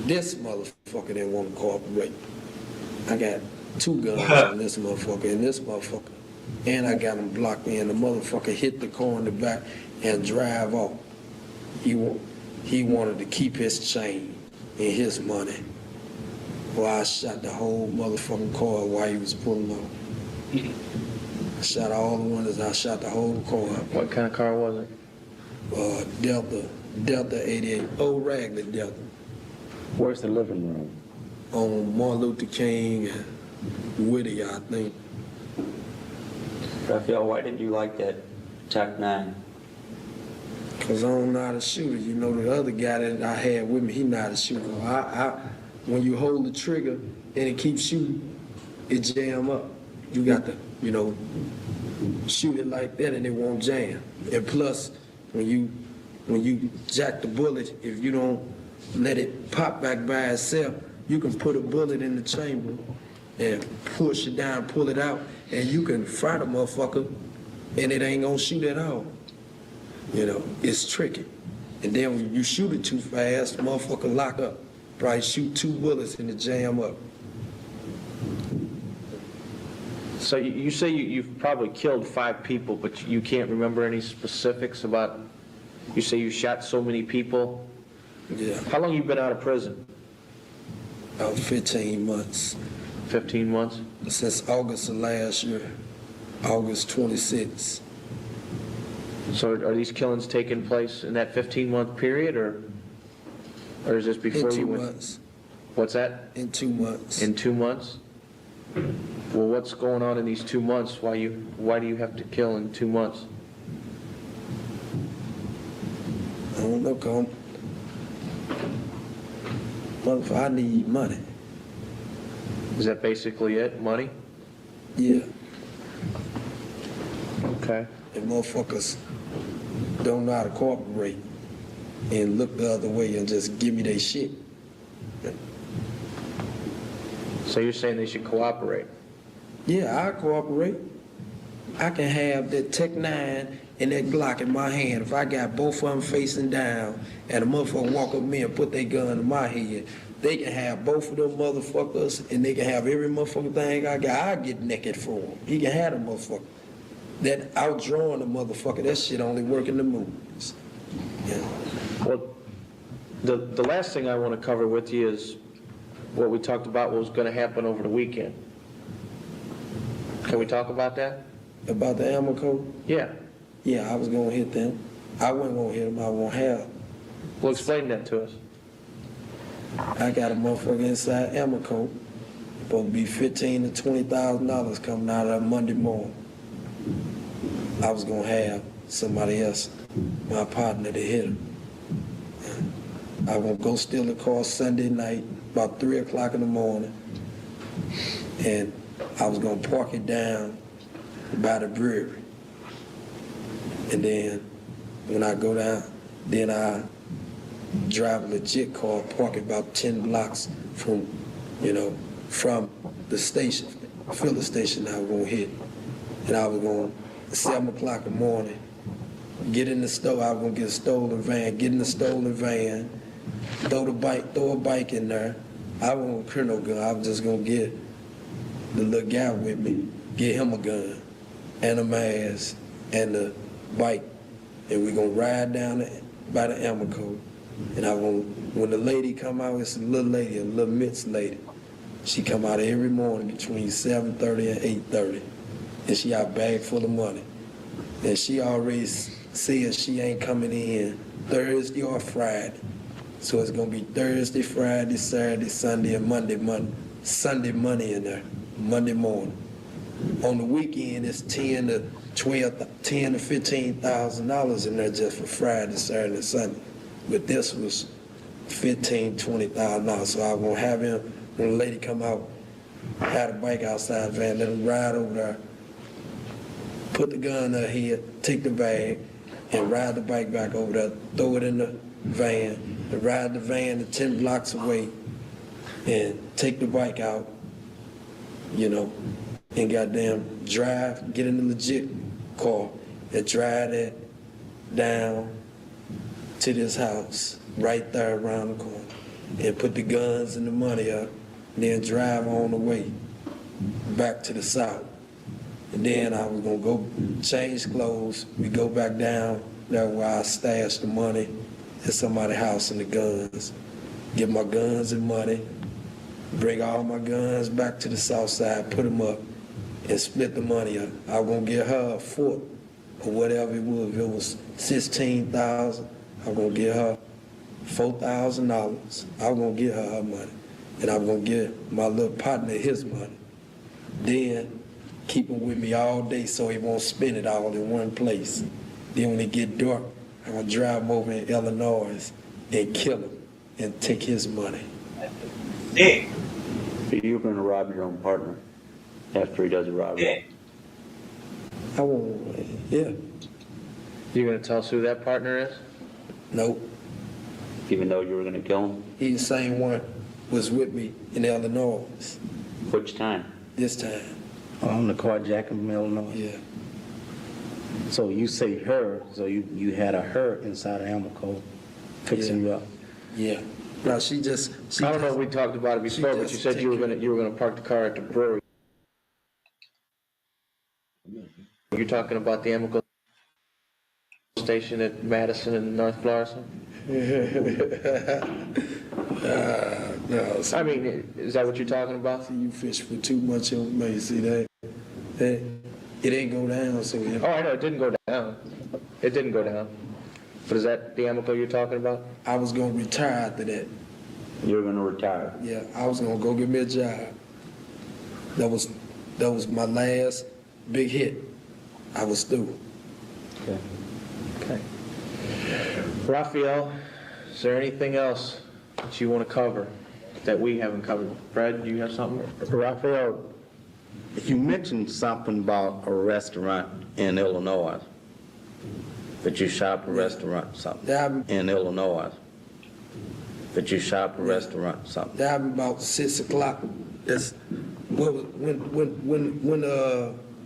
This motherfucker didn't want to cooperate. I got 2 guns on this motherfucker, and I got him blocked in. The motherfucker hit the car in the back and drive off. He wanted to keep his chain and his money. Well, I shot the whole motherfucking car while he was pulling off. I shot all the windows. I shot the whole car. What kind of car was it? Delta 88, old Ragged Delta. Where's the living room? On Martin Luther King and Whittier, I think. Raphael, why did you like that Tech 9? Because I don't know how to shoot it. You know, the other guy that I had with me, he know how to shoot it. When you hold the trigger and it keeps shooting, it jam up. You got to, shoot it like that and it won't jam. And plus, when you jack the bullet, if you don't let it pop back by itself, you can put a bullet in the chamber and push it down, pull it out, and you can fry the motherfucker and it ain't gonna shoot at all. It's tricky. And then when you shoot it too fast, the motherfucker lock up. Probably shoot 2 bullets and it jam up. So you say you've probably killed 5 people, but you can't remember any specifics about, you say you shot so many people? Yeah. How long you been out of prison? About 15 months. 15 months? Since August of last year, August 26th. So are these killings taking place in that 15-month period, or is this before in 2 you went? months. What's that? In 2 months. In 2 months? Well, what's going on in these 2 months? Why do you have to kill in 2 months? I don't know, Colin. Motherfucker, I need money. Is that basically it? Money? Yeah. Okay. And motherfuckers don't know how to cooperate and look the other way and just give me their shit. So you're saying they should cooperate? Yeah, I cooperate. I can have that Tech 9 and that Glock in my hand. If I got both of them facing down and a motherfucker walk up to me and put their gun in my head, they can have both of them motherfuckers and they can have every motherfucking thing I got. I get naked for him. He can have the motherfucker. That outdrawing the motherfucker, that shit only work in the movies. Yeah. Well, the last thing I want to cover with you is what we talked about, what was going to happen over the weekend. Can we talk about that? About the ammo code? Yeah. Yeah, I was going to hit them. I wasn't going to hit them, I won't have. Well, explain that to us. I got a motherfucker inside ammo code. Supposed to be $15,000 to $20,000 coming out of that Monday morning. I was going to have somebody else, my partner, to hit him. I was going to go steal the car Sunday night, about 3 o'clock in the morning, and I was going to park it down by the brewery. And then when I go down, then I drive a legit car, park it about 10 blocks from the station, filling station I was going to hit. And I was going to 7 o'clock in the morning, get in the store. I was going to get a stolen van, get in the stolen van, throw a bike in there. I wasn't going to carry no gun. I was just going to get the little guy with me, get him a gun and a mask and the bike, and we're gonna ride down by the Amoco. And when the lady come out, it's a little lady, a little mixed lady. She come out every morning between 7:30 and 8:30, and she got a bag full of money. And she already says she ain't coming in Thursday or Friday. So it's gonna be Thursday, Friday, Saturday, Sunday, and Monday. Sunday money in there, Monday morning. On the weekend, it's $10,000 to $15,000 in there just for Friday, Saturday, and Sunday. But this was $15,000, $20,000. So I was gonna have him, when the lady come out, had a bike outside the van, let him ride over there, put the gun in her head, take the bag, and ride the bike back over there, throw it in the van, and ride the van to 10 blocks away, and take the bike out, and goddamn drive, get in the legit car, and drive that down to this house, right there around the corner, and put the guns and the money up, and then drive on the way back to the south. And then I was gonna go change clothes. We go back down there where I stashed the money at somebody's house and the guns. Get my guns and money, bring all my guns back to the south side, put them up, and split the money up. I was gonna get her a foot or whatever it was. If it was $16,000, I was gonna get her $4,000. I was gonna get her money. And I was gonna give my little partner his money. Then keep him with me all day so he won't spend it all in one place. Then when it get dark, I'm gonna drive him over in Illinois and kill him and take his money. Yeah. You're gonna rob your own partner after he does a robbery. I won't, yeah. You gonna tell us who that partner is? Nope. Even though you were gonna kill him? He's the same one was with me in Illinois. Which time? This time. On the carjacking in Illinois? Yeah. So you say her, so you had a her inside of Amoco fixing you up? Yeah. No, she I don't know if we talked about it before, but you said you were gonna park the car at the brewery. You're talking about the Amoco station at Madison and North Florissant? No. I mean, is that what you're talking about? See, you fish for too much information. See that? It ain't go down. So oh, I know it didn't go down. It didn't go down. But is that the Amoco you're talking about? I was gonna retire after that. You were gonna retire? Yeah, I was gonna go get me a job. That was my last big hit. I was through. Okay. Raphael, is there anything else that you want to cover that we haven't covered? Fred, do you have something? Raphael, you mentioned something about a restaurant in Illinois. That you shop a restaurant, something. In Illinois. That you shop a restaurant, something. That happened about 6 o'clock. That's when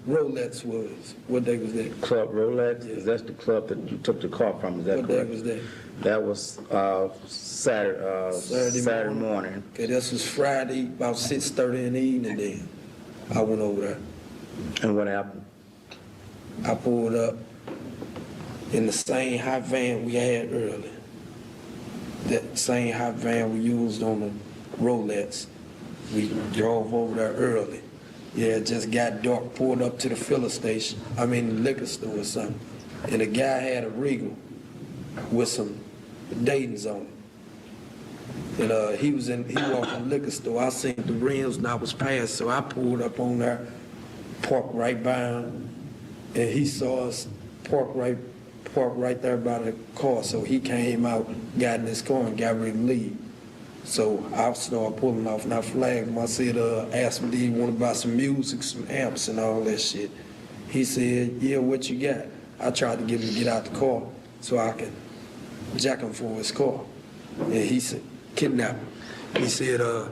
Rolex was. What day was that? Club Rolex? Yeah. Is that the club that you took the car from? Is that what correct? Day was that? That was Saturday morning. Okay, this was Friday, about 6:30 in the evening then. I went over there. And what happened? I pulled up in the same hot van we had earlier. That same hot van we used on the Rolex. We drove over there early. Yeah, it just got dark, pulled up to the liquor store or something. And the guy had a Regal with some Dayton's on it. And he walked in the liquor store. I seen the rims and I was past, so I pulled up on there, parked right by him, and he saw us parked right there by the car. So he came out, got in his car and got ready to leave. So I started pulling off and I flagged him. I said, asked him, did he want to buy some music, some amps and all that shit? He said, yeah, what you got? I tried to get him to get out the car so I could jack him for his car. And he said, kidnap him. He said, I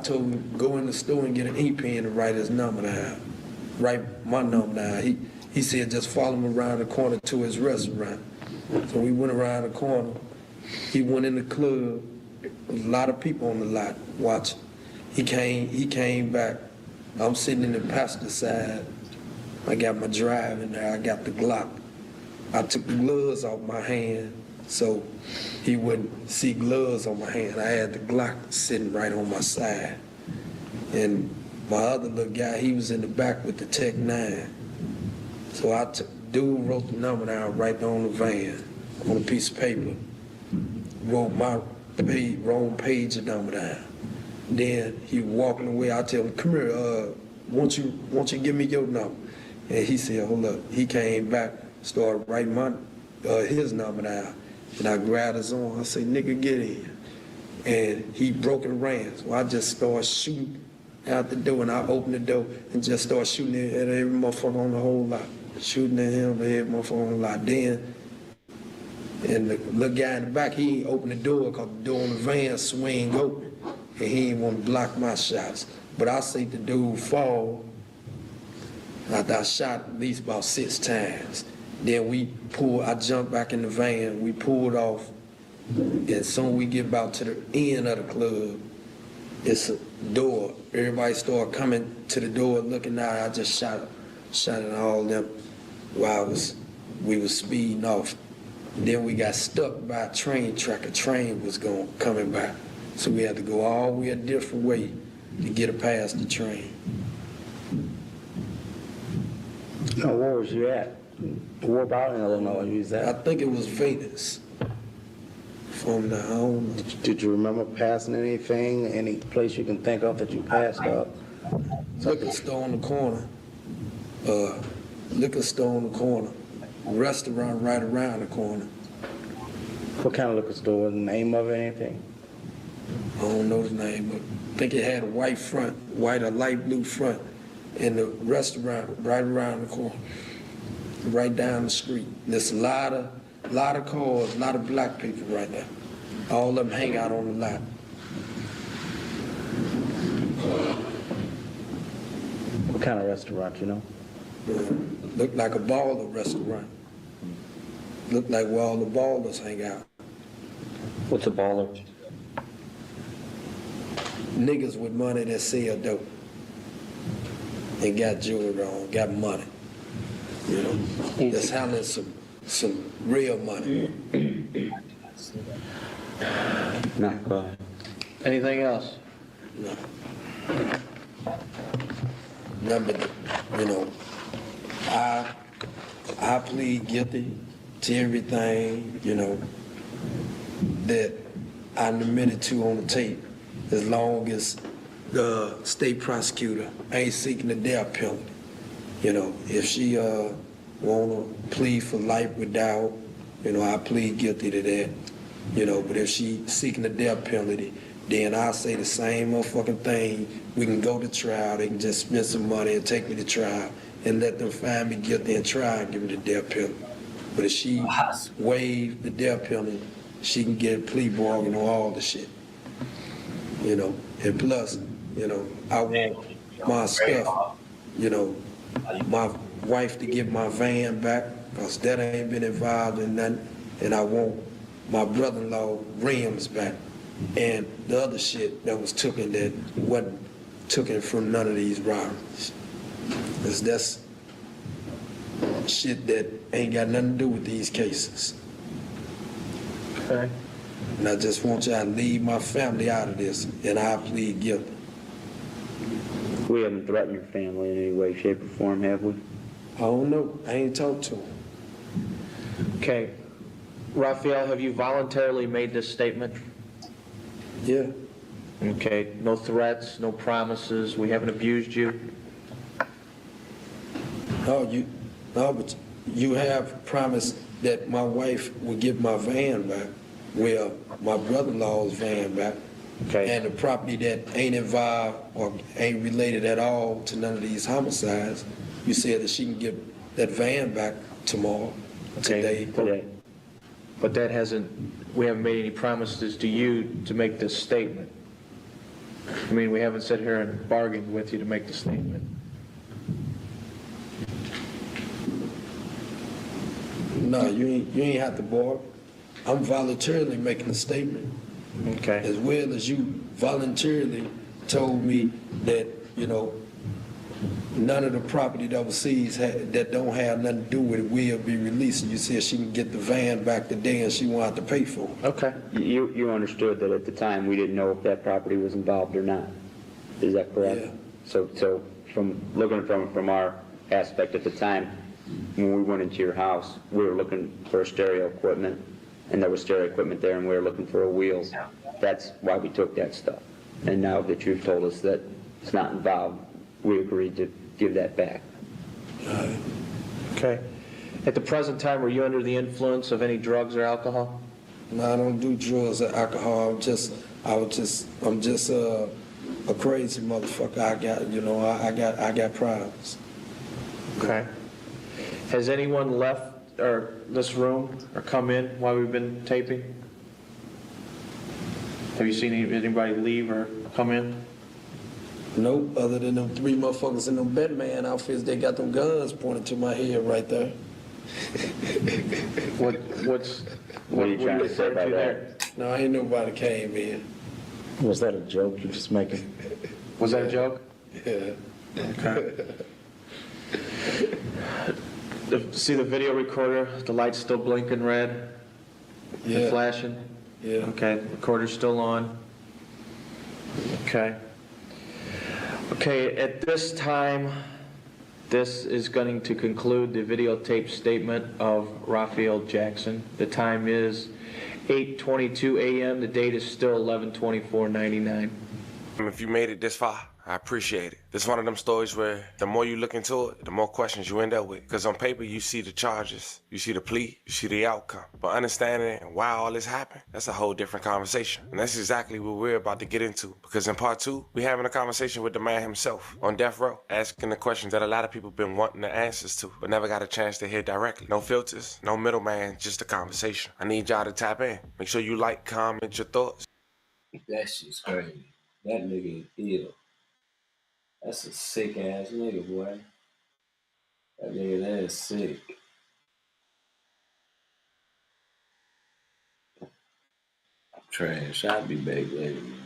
told him, go in the store and get an ink pen and write his number down. Write my number down. He said, just follow him around the corner to his restaurant. So we went around the corner. He went in the club. A lot of people on the lot watching. He came back. I'm sitting in the passenger side I got my drive in there. I got the Glock. I took the gloves off my hand so he wouldn't see gloves on my hand. I had the Glock sitting right on my side. And my other little guy, he was in the back with the Tech 9. So I took, dude wrote the number down right on the van, on a piece of paper. Wrote my wrong page of number down. Then he walking away. I tell him, come here, won't you give me your number? And he said, hold up. He came back, started writing my his number down. And I grabbed his arm. I said, nigga, get in. And he broke and ran. So I just started shooting out the door, and I opened the door and just started shooting at every motherfucker on the whole lot. Shooting at him, every motherfucker on the lot. Then, and the little guy in the back, he ain't opened the door because the door on the van swing open. And he ain't want to block my shots. But I see the dude fall. I shot at least about 6 times. Then I jumped back in the van, we pulled off, and soon we get about to the end of the club, it's a door. Everybody started coming to the door looking out. I just shot at all of them while we was speeding off. Then we got stuck by a train track. A train was coming by. So we had to go all the way a different way to get past the train. Now, where was you at? Where about in Illinois you was at? I think it was Venus. From the home. Did you remember passing anything, any place you can think of that you passed up? Liquor store on the corner. Liquor store on the corner. Restaurant right around the corner. What kind of liquor store? The name of it, anything? I don't know the name, but I think it had a white front, white or light blue front, and the restaurant right around the corner, right down the street. There's a lot of cars, a lot of black people right there. All of them hang out on the lot. What kind of restaurant, you know? Looked like a baller restaurant. Looked like where all the ballers hang out. What's a baller? Niggas with money that sell dope and got jewelry on, got money. You know, that's handling some real money. Not bad. Anything else? No. Nothing, you know, I plead guilty to everything, you know, that I admitted to on the tape, as long as the state prosecutor ain't seeking the death penalty. You know, if she wanna plead for life without, you know, I plead guilty to that. You know, but if she seeking the death penalty, then I'll say the same motherfucking thing. We can go to trial, they can just spend some money and take me to trial and let them find me guilty and try and give me the death penalty. But if she waive the death penalty, she can get a plea bargain on all the shit. You know, and plus, you know, I want my stuff, you know, my wife to get my van back, because that ain't been involved in nothing, and I want my brother-in-law rims back, and the other shit that was taken that wasn't taken from none of these robberies. Because that's shit that ain't got nothing to do with these cases. Okay. And I just want y'all to leave my family out of this, and I plead guilty. We haven't threatened your family in any way, shape, or form, have we? I don't know. I ain't talked to him. Okay. Raphael, have you voluntarily made this statement? Yeah. Okay. No threats, no promises. We haven't abused you. No, but you have promised that my wife would give my van back. Well, my brother-in-law's van back. Okay. And the property that ain't involved or ain't related at all to none of these homicides, you said that she can get that van back tomorrow, today. But that we haven't made any promises to you to make this statement. I mean, we haven't sat here and bargained with you to make the statement. No, you ain't have to bargain. I'm voluntarily making a statement. Okay. As well as you voluntarily told me that, you know, none of the property that was seized that don't have nothing to do with it will be released. And you said she can get the van back today and she won't have to pay for it. Okay. You understood that at the time we didn't know if that property was involved or not. Is that correct? Yeah. So from looking from our aspect at the time, when we went into your house, we were looking for stereo equipment, and there was stereo equipment there, and we were looking for wheels. That's why we took that stuff. And now that you've told us that it's not involved, we agreed to give that back. Okay. At the present time, were you under the influence of any drugs or alcohol? No, I don't do drugs or alcohol. I'm just a crazy motherfucker. I got problems. Okay. Has anyone left this room or come in while we've been taping? Have you seen anybody leave or come in? Nope, other than them 3 motherfuckers in them Batman outfits, they got them guns pointed to my head right there. What are you trying to say about that? No, ain't nobody came in. Was that a joke you're just making? Was that a joke? Yeah. Okay. See the video recorder? The light's still blinking red? Yeah. And flashing? Yeah. Okay, recorder's still on. Okay. Okay, at this time, this is going to conclude the videotape statement of Raphael Jackson. The time is 8:22 a.m. The date is still 11/24/99. If you made it this far, I appreciate it. This is one of them stories where the more you look into it, the more questions you end up with. Because on paper, you see the charges, you see the plea, you see the outcome. But understanding it and why all this happened, that's a whole different conversation. And that's exactly what we're about to get into. Because in part 2, we're having a conversation with the man himself on death row, asking the questions that a lot of people been wanting the answers to, but never got a chance to hear directly. No filters, no middleman, just a conversation. I need y'all to tap in. Make sure you like, comment your thoughts. That shit's crazy. That nigga is ill. That's a sick ass nigga, boy. That nigga, that is sick. Trash. I'll be back later, man.